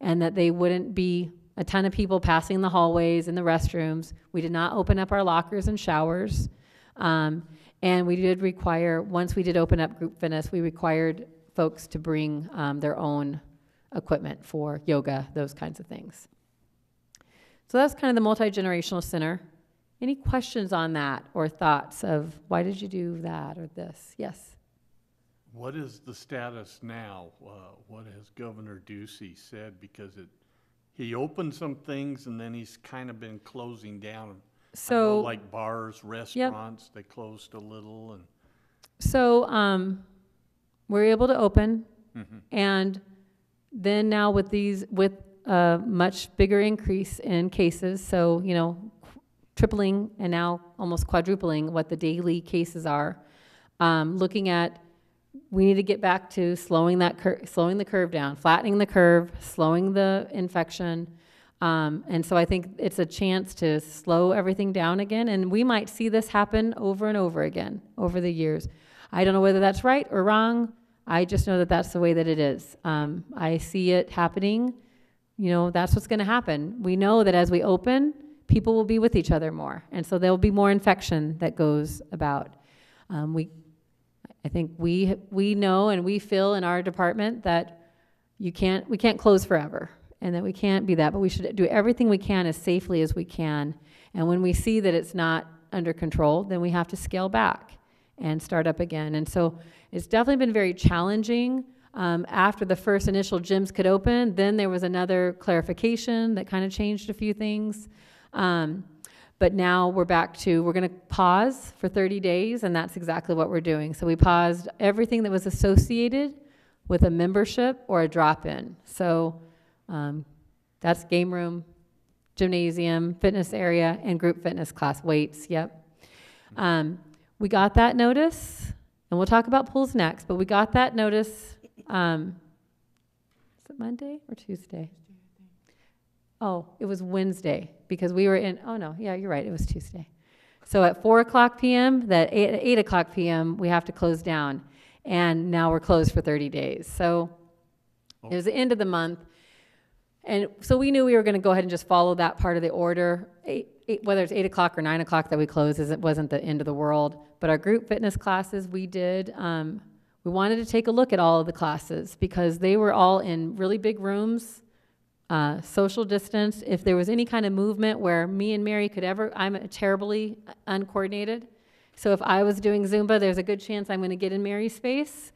and that they wouldn't be a ton of people passing the hallways and the restrooms. We did not open up our lockers and showers. And we did require, once we did open up group fitness, we required folks to bring their own equipment for yoga, those kinds of things. So that's kind of the multi-generational center. Any questions on that or thoughts of why did you do that or this? Yes.
What is the status now? What has Governor Ducey said? Because he opened some things and then he's kind of been closing down. I know,
So,
like bars, restaurants, they closed a little, and
so we're able to open, and then now with a much bigger increase in cases, so, tripling and now almost quadrupling what the daily cases are, looking at, we need to get back to slowing the curve down, flattening the curve, slowing the infection. And so I think it's a chance to slow everything down again, and we might see this happen over and over again over the years. I don't know whether that's right or wrong. I just know that that's the way that it is. I see it happening. That's what's going to happen. We know that as we open, people will be with each other more, and so there will be more infection that goes about. I think we know and we feel in our department that we can't close forever, and that we can't be that, but we should do everything we can as safely as we can. And when we see that it's not under control, then we have to scale back and start up again. And so it's definitely been very challenging. After the first initial gyms could open, then there was another clarification that kind of changed a few things. But now we're going to pause for 30 days, and that's exactly what we're doing. So we paused everything that was associated with a membership or a drop-in. So that's game room, gymnasium, fitness area, and group fitness class, weights, yep. We got that notice, and we'll talk about pools next, but we got that notice, is it Monday or Tuesday? Oh, it was Wednesday, because we were you're right, it was Tuesday. So at 4:00 p.m., at 8:00 p.m., we have to close down, and now we're closed for 30 days. So it was the end of the month. And so we knew we were going to go ahead and just follow that part of the order. Whether it's 8 o'clock or 9 o'clock that we close, it wasn't the end of the world. But our group fitness classes, we wanted to take a look at all of the classes because they were all in really big rooms, social distance. If there was any kind of movement where me and Mary I'm terribly uncoordinated. So if I was doing Zumba, there's a good chance I'm going to get in Mary's space.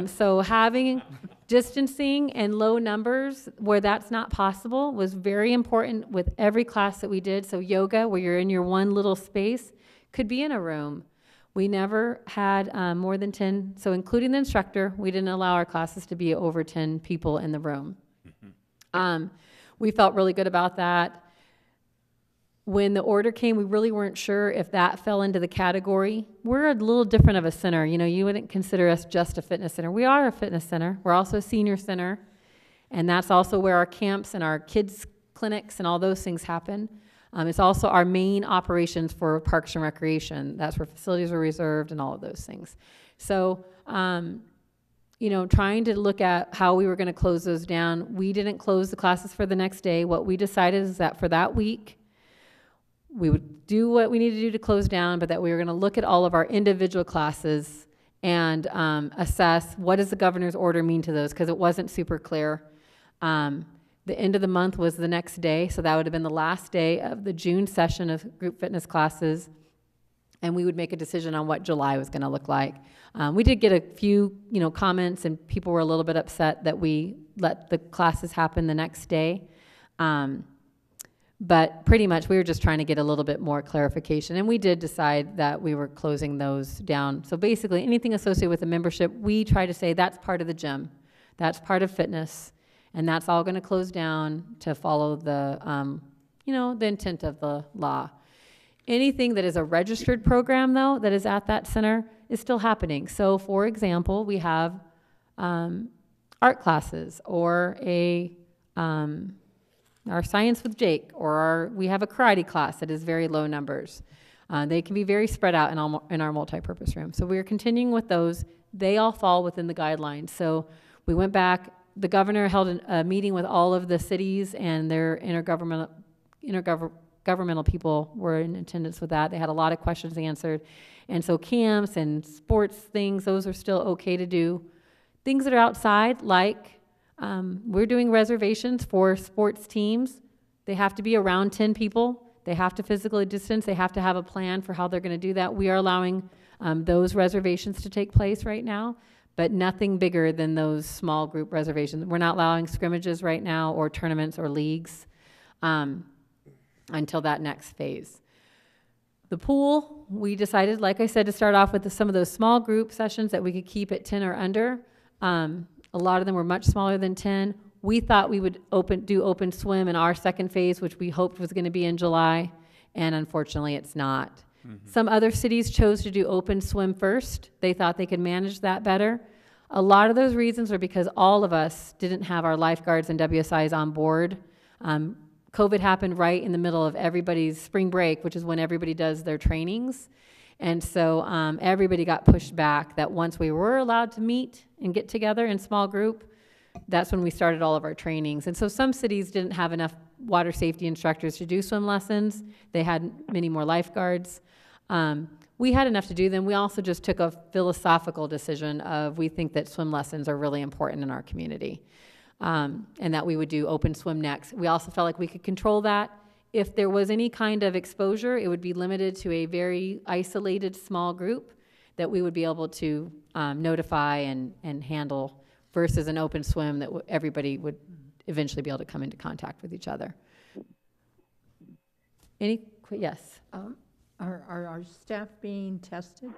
So having distancing and low numbers where that's not possible was very important with every class that we did. So yoga, where you're in your one little space, could be in a room. We never had more than 10, so including the instructor, we didn't allow our classes to be over 10 people in the room. We felt really good about that. When the order came, we really weren't sure if that fell into the category. We're a little different of a center. You wouldn't consider us just a fitness center. We are a fitness center. We're also a senior center. And that's also where our camps and our kids' clinics and all those things happen. It's also our main operations for Parks and Recreation. That's where facilities are reserved and all of those things. So, trying to look at how we were going to close those down, we didn't close the classes for the next day. What we decided is that for that week, we would do what we needed to do to close down, but that we were going to look at all of our individual classes and assess what does the governor's order mean to those, because it wasn't super clear. The end of the month was the next day, so that would have been the last day of the June session of group fitness classes, and we would make a decision on what July was going to look like. We did get a few, comments, and people were a little bit upset that we let the classes happen the next day. But pretty much, we were just trying to get a little bit more clarification, and we did decide that we were closing those down. So basically, anything associated with a membership, we try to say that's part of the gym, that's part of fitness, and that's all going to close down to follow the, the intent of the law. Anything that is a registered program, though, that is at that center is still happening. So, for example, we have art classes, or our Science with Jake, or we have a karate class that is very low numbers. They can be very spread out in our multipurpose room. So we're continuing with those. They all fall within the guidelines. So we went back. The governor held a meeting with all of the cities, and their intergovernmental people were in attendance with that. They had a lot of questions answered. And so camps and sports things, those are still okay to do. Things that are outside, like we're doing reservations for sports teams. They have to be around 10 people. They have to physically distance. They have to have a plan for how they're going to do that. We are allowing those reservations to take place right now, but nothing bigger than those small group reservations. We're not allowing scrimmages right now, or tournaments or leagues until that next phase. The pool, we decided, like I said, to start off with some of those small group sessions that we could keep at 10 or under. A lot of them were much smaller than 10. We thought we would do open swim in our second phase, which we hoped was going to be in July, and unfortunately it's not. Some other cities chose to do open swim first. They thought they could manage that better. A lot of those reasons are because all of us didn't have our lifeguards and WSIs on board. COVID happened right in the middle of everybody's spring break, which is when everybody does their trainings. And so everybody got pushed back, that once we were allowed to meet and get together in small group, that's when we started all of our trainings. And so some cities didn't have enough water safety instructors to do swim lessons. They had many more lifeguards. We had enough to do them. We also just took a philosophical decision of, we think that swim lessons are really important in our community, and that we would do open swim next. We also felt like we could control that. If there was any kind of exposure, it would be limited to a very isolated small group that we would be able to notify and handle, versus an open swim that everybody would eventually be able to come into contact with each other. Yes?
Are our staff being tested,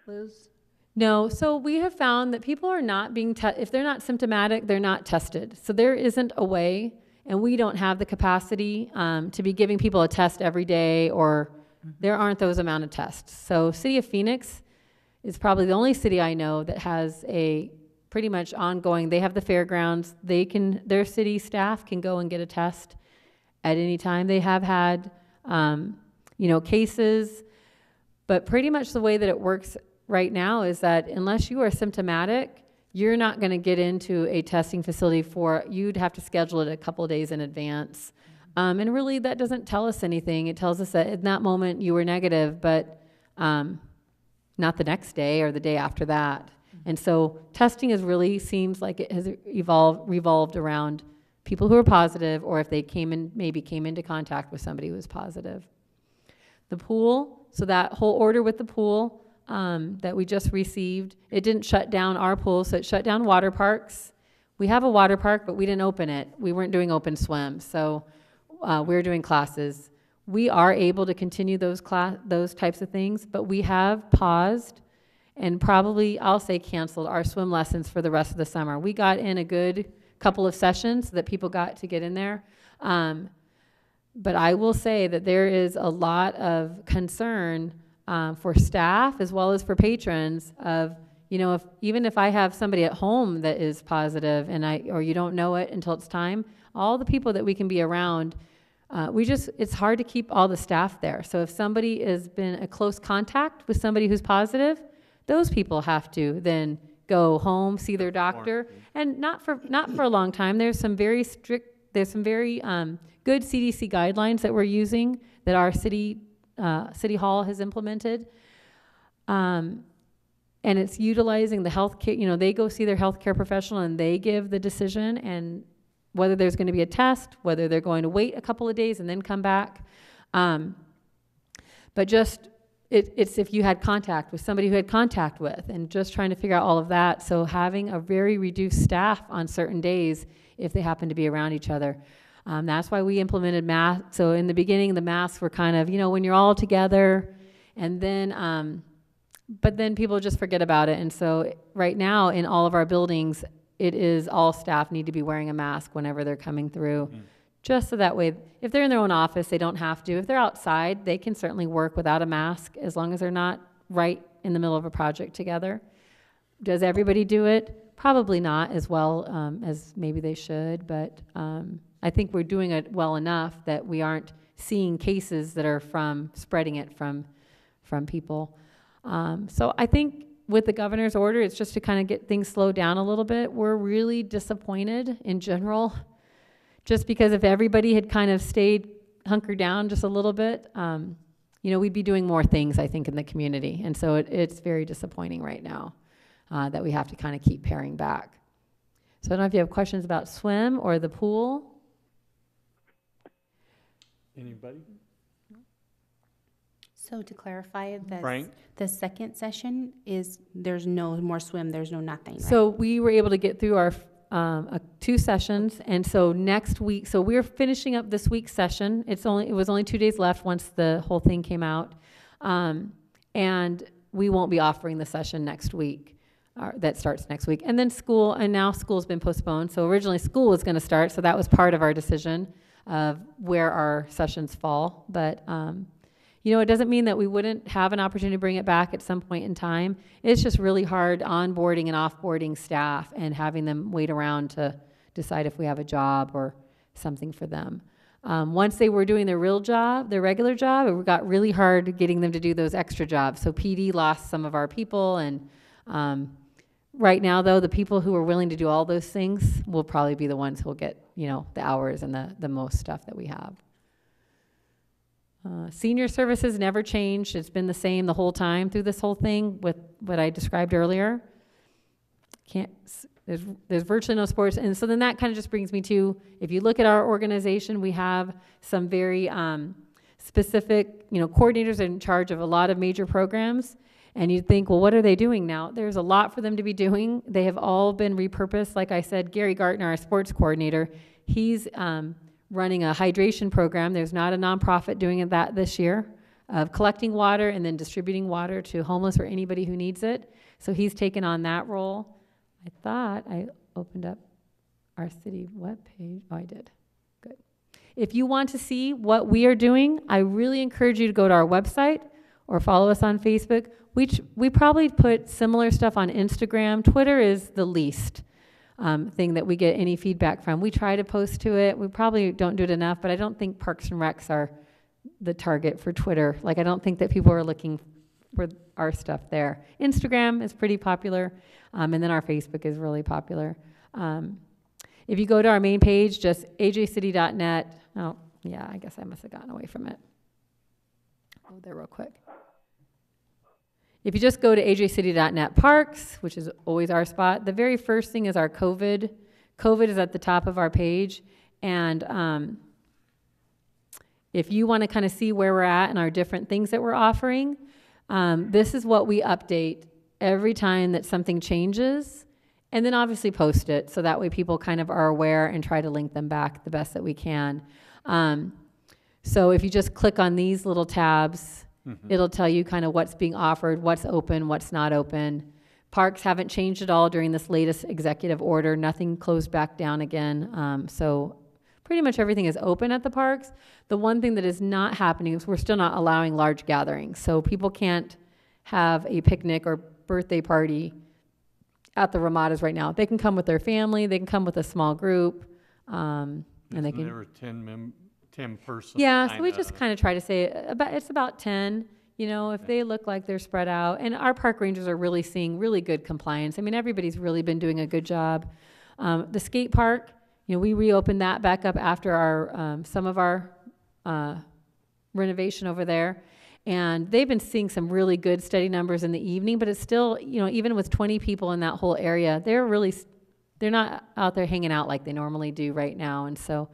Liz?
No, so we have found that people are not being if they're not symptomatic, they're not tested. So there isn't a way, and we don't have the capacity to be giving people a test every day, or there aren't those amount of tests. So City of Phoenix is probably the only city I know that has a pretty much ongoing, they have the fairgrounds, their city staff can go and get a test at any time. They have had, cases, but pretty much the way that it works right now is that unless you are symptomatic, you're not going to get into a testing facility you'd have to schedule it a couple of days in advance. And really that doesn't tell us anything. It tells us that in that moment you were negative, but not the next day or the day after that. And so testing seems like it has revolved around people who are positive, or if they came into contact with somebody who was positive. The pool, so that whole order with the pool that we just received, it didn't shut down our pool, so it shut down water parks. We have a water park, but we didn't open it. We weren't doing open swim, so we're doing classes. We are able to continue those types of things, but we have paused and probably, I'll say, canceled our swim lessons for the rest of the summer. We got in a good couple of sessions that people got to get in there. But I will say that there is a lot of concern for staff as well as for patrons of, even if I have somebody at home that is positive or you don't know it until it's time, all the people that we can be around, it's hard to keep all the staff there. So if somebody has been a close contact with somebody who's positive, those people have to then go home, see their doctor, and not for a long time. There's some very good CDC guidelines that we're using that our city hall has implemented, and it's utilizing the healthcare. They go see their healthcare professional and they give the decision, and whether there's going to be a test, whether they're going to wait a couple of days and then come back, but just. It's if you had contact with somebody who had contact with, and just trying to figure out all of that. So having a very reduced staff on certain days if they happen to be around each other. That's why we implemented masks. So in the beginning, the masks were kind of, when you're all together, and then, but then people just forget about it. And so right now in all of our buildings, it is all staff need to be wearing a mask whenever they're coming through. Just so that way, if they're in their own office, they don't have to. If they're outside, they can certainly work without a mask as long as they're not right in the middle of a project together. Does everybody do it? Probably not as well as maybe they should, but I think we're doing it well enough that we aren't seeing cases that are from spreading it from people. So I think with the governor's order, it's just to kind of get things slowed down a little bit. We're really disappointed in general, just because if everybody had kind of stayed hunkered down just a little bit, we'd be doing more things, I think, in the community. And so it's very disappointing right now that we have to kind of keep paring back. So I don't know if you have questions about swim or the pool.
Anybody?
So to clarify,
Frank?
the second session there's no more swim, there's no nothing, right?
So we were able to get through our 2 sessions, and so next week, so we're finishing up this week's session. It was only 2 days left once the whole thing came out, and we won't be offering the session next week. That starts next week, and then now school's been postponed. So originally school was going to start, so that was part of our decision of where our sessions fall. But it doesn't mean that we wouldn't have an opportunity to bring it back at some point in time. It's just really hard onboarding and offboarding staff and having them wait around to decide if we have a job or something for them. Once they were doing their regular job, it got really hard getting them to do those extra jobs. So PD lost some of our people, and right now, though, the people who are willing to do all those things will probably be the ones who will get, the hours and the most stuff that we have. Senior services never changed. It's been the same the whole time through this whole thing with what I described earlier. There's virtually no sports. And so then that kind of just brings me to, if you look at our organization, we have some very specific, coordinators in charge of a lot of major programs. And you'd think, well, what are they doing now? There's a lot for them to be doing. They have all been repurposed. Like I said, Gary Gartner, our sports coordinator, he's running a hydration program. There's not a nonprofit doing that this year, of collecting water and then distributing water to homeless or anybody who needs it. So he's taken on that role. I thought I opened up our city webpage. Oh, I did. Good. If you want to see what we are doing, I really encourage you to go to our website or follow us on Facebook. We probably put similar stuff on Instagram. Twitter is the least thing that we get any feedback from. We try to post to it. We probably don't do it enough, but I don't think Parks and Recs are the target for Twitter. Like, I don't think that people are looking for our stuff there. Instagram is pretty popular, and then our Facebook is really popular. If you go to our main page, just ajcity.net. Oh, yeah, I guess I must have gotten away from it. Go there real quick. If you just go to ajcity.net parks, which is always our spot, the very first thing is our COVID. COVID is at the top of our page. And if you want to kind of see where we're at and our different things that we're offering, this is what we update every time that something changes. And then obviously post it, so that way people kind of are aware and try to link them back the best that we can. So if you just click on these little tabs, it'll tell you kind of what's being offered, what's open, what's not open. Parks haven't changed at all during this latest executive order. Nothing closed back down again. So pretty much everything is open at the parks. The one thing that is not happening is we're still not allowing large gatherings. So people can't have a picnic or birthday party at the Ramadas right now. They can come with their family. They can come with a small group. And they can.
There were 10 persons.
Yeah, so we just kind of try to say it's about 10, if they look like they're spread out. And our park rangers are really seeing really good compliance. I mean, everybody's really been doing a good job. The skate park, we reopened that back up after our some of our renovation over there. And they've been seeing some really good steady numbers in the evening, but it's still, even with 20 people in that whole area, they're not out there hanging out like they normally do right now. And so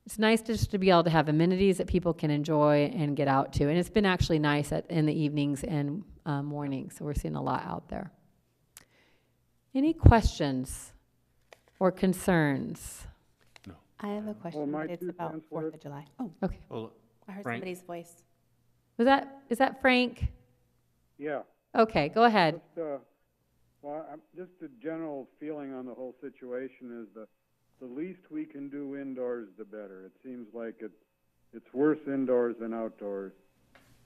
it's nice just to be able to have amenities that people can enjoy and get out to. And it's been actually nice in the evenings and mornings, so we're seeing a lot out there. Any questions or concerns?
I have a question,
my
but it's
2
about
cents
4th
worth.
of July. Oh,
Okay.
Well,
I heard
Frank?
somebody's voice.
Is that Frank?
Yeah.
Okay, go ahead.
Just a general feeling on the whole situation is the least we can do indoors, the better. It seems like it's worse indoors than outdoors.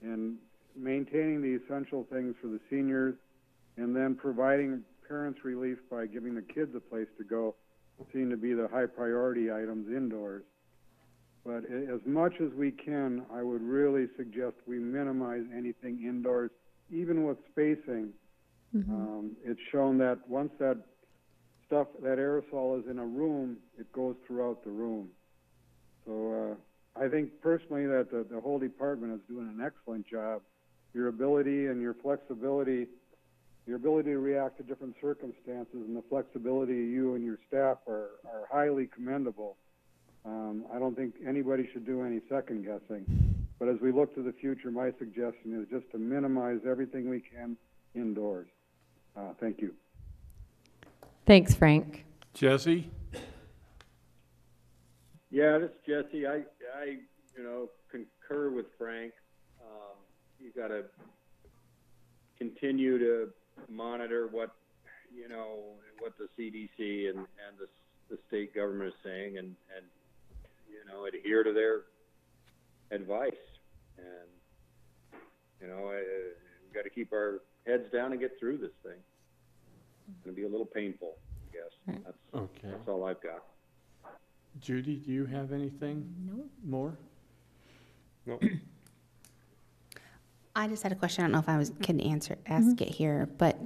And maintaining the essential things for the seniors and then providing parents relief by giving the kids a place to go seem to be the high priority items indoors. But as much as we can, I would really suggest we minimize anything indoors, even with spacing. It's shown that once that aerosol is in a room, it goes throughout the room. So I think personally that the whole department is doing an excellent job. Your ability and your flexibility, your ability to react to different circumstances and the flexibility of you and your staff are highly commendable. I don't think anybody should do any second guessing. But as we look to the future, my suggestion is just to minimize everything we can indoors. Thank you.
Thanks, Frank.
Jesse?
Yeah, this is Jesse. I concur with Frank. You got to continue to monitor what the CDC and the state government is saying, and adhere to their advice. And we got to keep our heads down and get through this thing. It's going to be a little painful, I guess. That's all I've got.
Judy, do you have anything more?
No.
I just had a question. I don't know if I can ask it here, but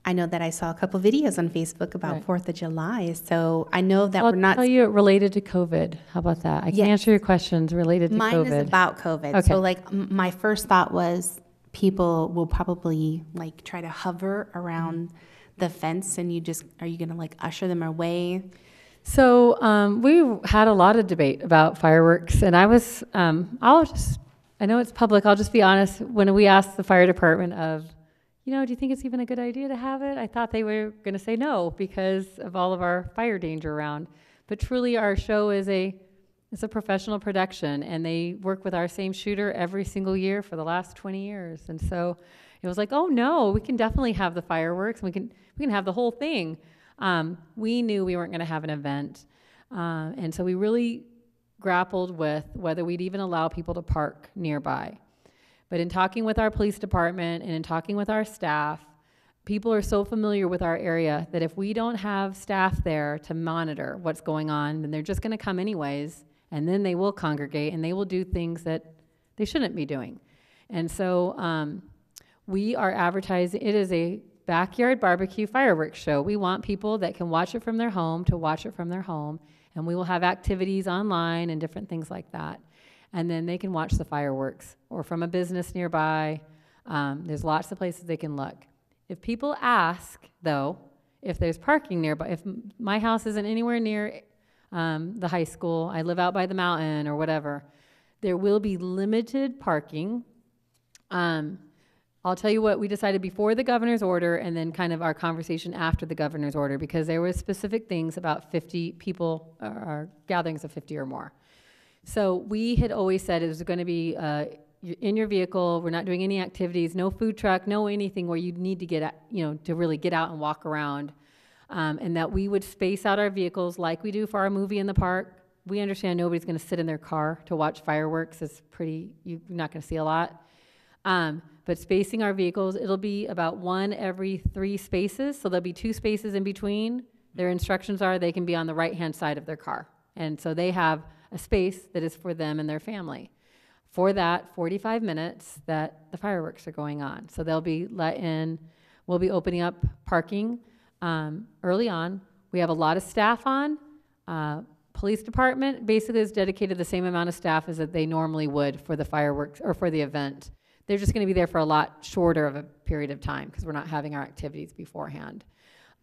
I know that I saw a couple videos on Facebook about
Right.
4th of July. So I know that
I'll
we're not.
tell you it related to COVID. How about that? I can
Yes.
answer your questions related to
Mine
COVID.
is about COVID.
Okay.
So my first thought was people will probably try to hover around the fence, and are you gonna usher them away?
So we had a lot of debate about fireworks, and I was, I know it's public, I'll just be honest, when we asked the fire department do you think it's even a good idea to have it? I thought they were going to say no because of all of our fire danger around. But truly our show is it's a professional production, and they work with our same shooter every single year for the last 20 years. And so it was like, oh no, we can definitely have the fireworks. We can have the whole thing. We knew we weren't going to have an event. And so we really grappled with whether we'd even allow people to park nearby. But in talking with our police department and in talking with our staff, people are so familiar with our area that if we don't have staff there to monitor what's going on, then they're just going to come anyways, and then they will congregate and they will do things that they shouldn't be doing. And so we are advertising, it is a backyard barbecue fireworks show. We want people that can watch it from their home to watch it from their home, and we will have activities online and different things like that. And then they can watch the fireworks, or from a business nearby. There's lots of places they can look. If people ask, though, if there's parking nearby, if my house isn't anywhere near the high school, I live out by the mountain or whatever, there will be limited parking. I'll tell you what we decided before the governor's order, and then kind of our conversation after the governor's order, because there were specific things about 50 people, or gatherings of 50 or more. So we had always said it was going to be in your vehicle. We're not doing any activities, no food truck, no anything where you need to get, to really get out and walk around, and that we would space out our vehicles like we do for our movie in the park. We understand nobody's going to sit in their car to watch fireworks. You're not going to see a lot. But spacing our vehicles, it'll be about 1 every 3 spaces. So there'll be 2 spaces in between. Their instructions are they can be on the right-hand side of their car. And so they have a space that is for them and their family. For that 45 minutes that the fireworks are going on. So they'll be let in. We'll be opening up parking early on. We have a lot of staff on. Police department basically is dedicated the same amount of staff as that they normally would for the fireworks or for the event. They're just going to be there for a lot shorter of a period of time because we're not having our activities beforehand.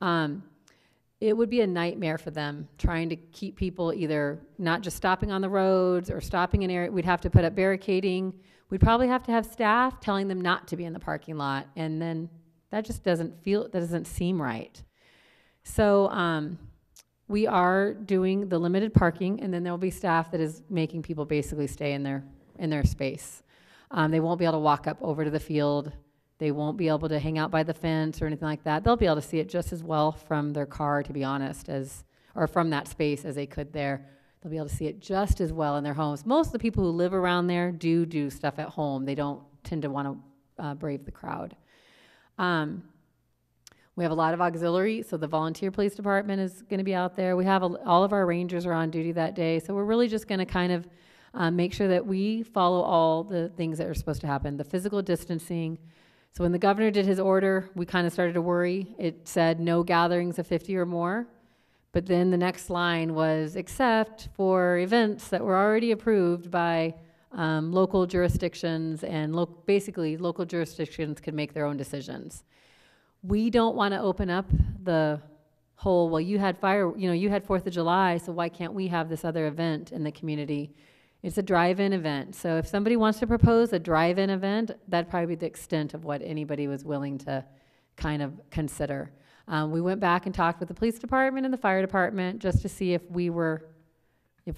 It would be a nightmare for them trying to keep people either not just stopping on the roads or stopping in area. We'd have to put up barricading. We'd probably have to have staff telling them not to be in the parking lot, and then that just doesn't seem right. So we are doing the limited parking, and then there will be staff that is making people basically stay in their space. They won't be able to walk up over to the field. They won't be able to hang out by the fence or anything like that. They'll be able to see it just as well from their car, to be honest, or from that space as they could there. They'll be able to see it just as well in their homes. Most of the people who live around there do stuff at home. They don't tend to want to brave the crowd. We have a lot of auxiliary, so the volunteer police department is going to be out there. We have all of our rangers are on duty that day, so we're really just going to kind of make sure that we follow all the things that are supposed to happen. The physical distancing. So when the governor did his order, we kind of started to worry. It said no gatherings of 50 or more, but then the next line was except for events that were already approved by local jurisdictions, and basically local jurisdictions could make their own decisions. We don't want to open up the whole, well, you had 4th of July, so why can't we have this other event in the community? It's a drive-in event. So if somebody wants to propose a drive-in event, that'd probably be the extent of what anybody was willing to kind of consider. We went back and talked with the police department and the fire department just to see if we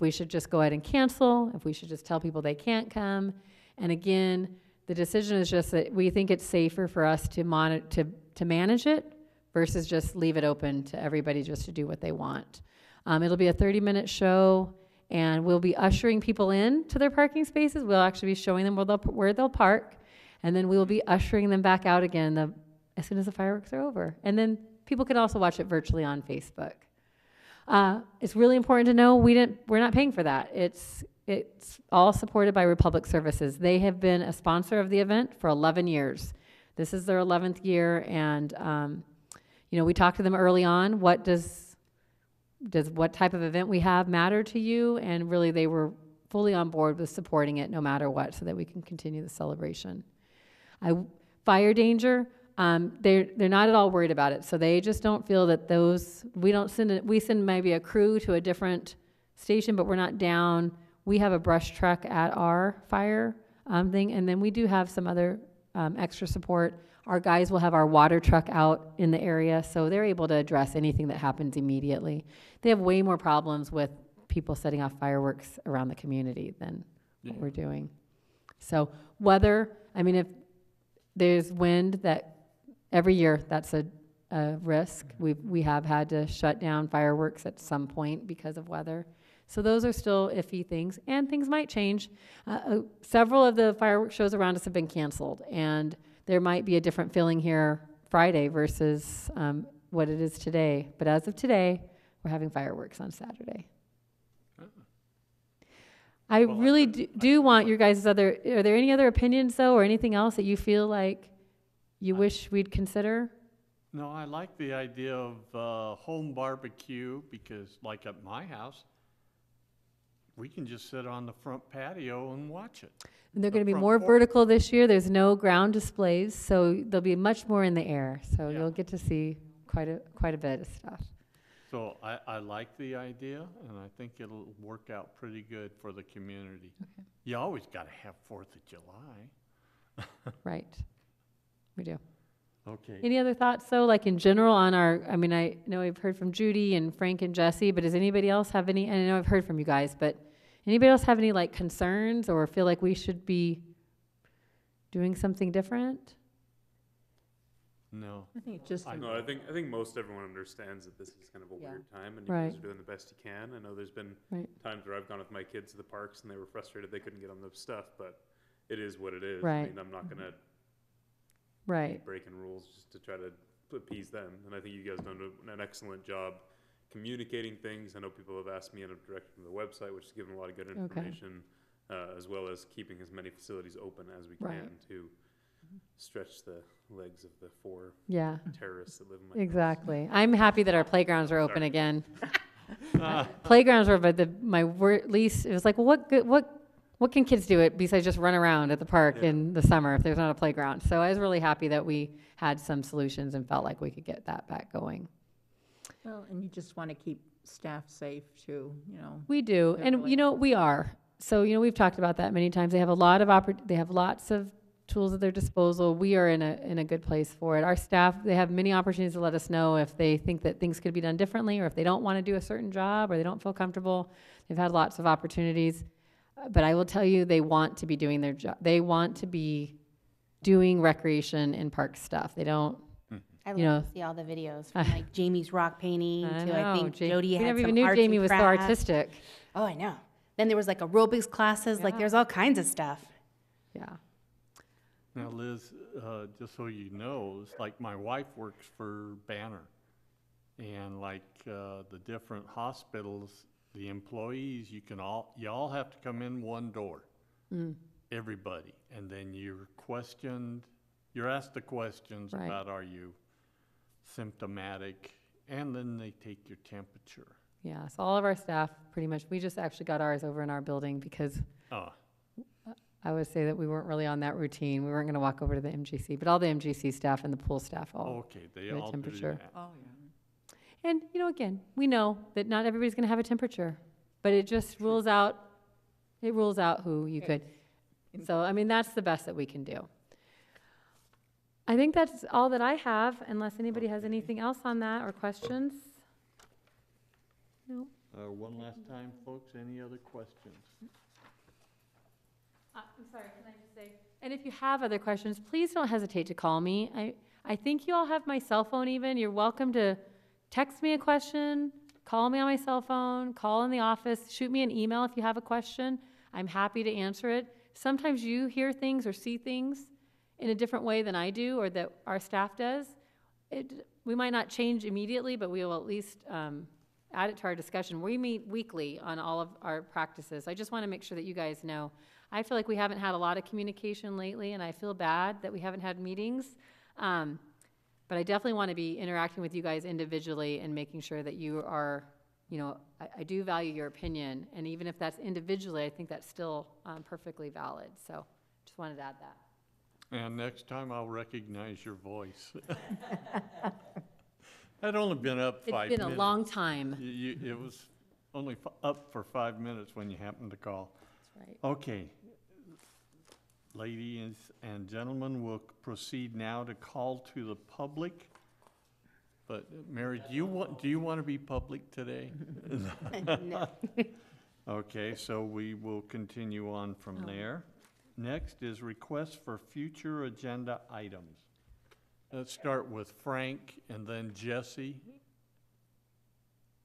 should just go ahead and cancel, if we should just tell people they can't come. And again, the decision is just that we think it's safer for us to manage it versus just leave it open to everybody just to do what they want. It'll be a 30-minute show, and we'll be ushering people in to their parking spaces. We'll actually be showing them where they'll park, and then we'll be ushering them back out again as soon as the fireworks are over. And then people can also watch it virtually on Facebook. It's really important to know we're not paying for that. It's all supported by Republic Services. They have been a sponsor of the event for 11 years. This is their 11th year, and we talked to them early on. What type of event we have matter to you? And really, they were fully on board with supporting it no matter what, so that we can continue the celebration. Fire danger. They're not at all worried about it, so they just don't feel that we send maybe a crew to a different station, but we're not down. We have a brush truck at our fire thing, and then we do have some other extra support. Our guys will have our water truck out in the area, so they're able to address anything that happens immediately. They have way more problems with people setting off fireworks around the community than what we're doing. So weather, if there's wind, that every year that's a risk. We have had to shut down fireworks at some point because of weather. So those are still iffy things, and things might change. Several of the fireworks shows around us have been canceled, and there might be a different feeling here Friday versus what it is today. But as of today, we're having fireworks on Saturday. I really do want your guys' are there any other opinions, though, or anything else that you feel like you wish we'd consider?
No, I like the idea of home barbecue, because like at my house, we can just sit on the front patio and watch it.
And they're going to be more vertical this year. There's no ground displays, so there'll be much more in the air. So you'll get to see quite a bit of stuff.
So I like the idea, and I think it'll work out pretty good for the community.
Okay.
You always got to have 4th of July.
Right. We do.
Okay.
Any other thoughts, though, like in general on I know I've heard from Judy and Frank and Jesse, but does anybody else have any, and I know I've heard from you guys, but anybody else have any concerns or feel like we should be doing something different?
No.
I think it's just.
No, I think most everyone understands that this is kind of a weird time, and you
Right.
guys are doing the best you can. I know there's been times where I've gone with my kids to the parks and they were frustrated they couldn't get on the stuff, but it is what it is.
Right.
I'm not gonna
Right.
keep breaking rules just to try to appease them. And I think you guys have done an excellent job communicating things. I know people have asked me in a direct from the website, which has given a lot of good information, as well as keeping as many facilities open as we can to stretch the legs of the 4 terrorists that live in my house.
Exactly. I'm happy that our playgrounds are open again. Playgrounds were, but least it was like, well, what can kids do besides just run around at the park in the summer if there's not a playground? So I was really happy that we had some solutions and felt like we could get that back going.
Well, and you just want to keep staff safe too,
We do, and we are. So we've talked about that many times. They have a lot of lots of tools at their disposal. We are in a good place for it. Our staff, they have many opportunities to let us know if they think that things could be done differently, or if they don't want to do a certain job, or they don't feel comfortable. They've had lots of opportunities. But I will tell you, they want to be doing their job. They want to be doing recreation and park stuff. They don't,
I
you know,
love to see all the videos from like Jamie's rock painting
I
to I
know,
think
Ja-
Jody
we
had
never
some
even knew
arts
Jamie
and
was so
crafts.
artistic.
Oh, I know. Then there was like aerobics classes. Like
Yeah.
there's all kinds of stuff.
Yeah.
Now, Liz, just so you know, it's like my wife works for Banner. And like the different hospitals, the employees, you all have to come in one door. Everybody. And then you're asked the questions
Right.
about, are you symptomatic? And then they take your temperature.
Yeah, so all of our staff, pretty much, we just actually got ours over in our building because I would say that we weren't really on that routine. We weren't going to walk over to the MGC, but all the MGC staff and the pool staff all.
Okay, they
get a
all do
temperature.
that.
Oh, yeah.
And, again, we know that not everybody's going to have a temperature, but it just rules out who you could. So, I mean, that's the best that we can do. I think that's all that I have, unless anybody has anything else on that or questions. No.
One last time, folks, any other questions?
I'm sorry, can I just say, and if you have other questions, please don't hesitate to call me. I think you all have my cell phone even. You're welcome to text me a question, call me on my cell phone, call in the office, shoot me an email if you have a question. I'm happy to answer it. Sometimes you hear things or see things in a different way than I do or that our staff does. We might not change immediately, but we will at least add it to our discussion. We meet weekly on all of our practices. I just want to make sure that you guys know. I feel like we haven't had a lot of communication lately, and I feel bad that we haven't had meetings. But I definitely want to be interacting with you guys individually and making sure that you are, I do value your opinion. And even if that's individually, I think that's still perfectly valid. So just wanted to add that.
And next time I'll recognize your voice. I'd only been up 5 minutes.
It's been a long time.
It was only up for 5 minutes when you happened to call.
That's right.
Okay. Ladies and gentlemen, we'll proceed now to call to the public. But Mary, do you want to be public today?
No.
Okay, so we will continue on from there. Next is requests for future agenda items. Let's start with Frank and then Jesse.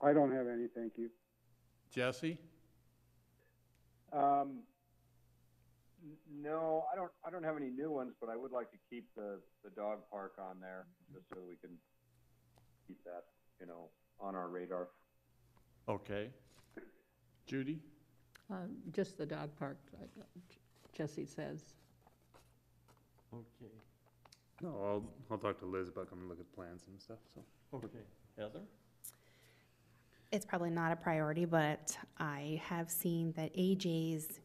I don't have any, thank you.
Jesse?
No, I don't have any new ones, but I would like to keep the dog park on there, just so we can keep that, on our radar.
Okay. Judy?
Just the dog park, like Jesse says.
Okay.
No, I'll talk to Liz about coming to look at plans and stuff, so.
Okay. Heather?
It's probably not a priority, but I have seen that AJ's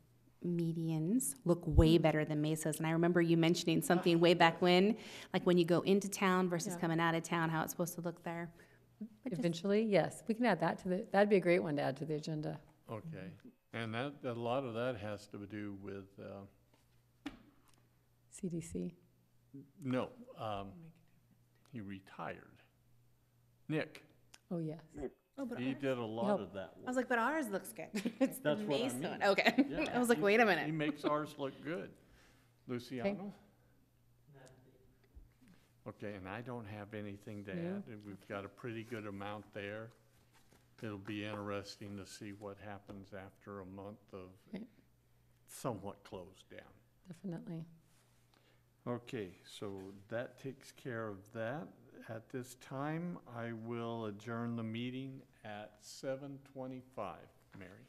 medians look way better than Mesa's. And I remember you mentioning something way back when, like when you go into town versus
Yeah.
coming out of town, how it's supposed to look there. But just-
Eventually, yes. We can add that that'd be a great one to add to the agenda.
Okay. And a lot of that has to do with,
CDC.
no, he retired. Nick,
Oh, yes.
Oh, but
he did a lot
Help.
of that
I was
work.
like, but ours looks good. It's the
That's what I
Mesa
mean.
one. Okay.
Yeah,
I was like, wait a
He
minute.
makes ours look good. Luciano? Okay, and I don't have anything to
No?
add. We've got a pretty good amount there. It'll be interesting to see what happens after a month of
Right.
somewhat closed down.
Definitely.
Okay, so that takes care of that. At this time, I will adjourn the meeting at 7:25. Mary?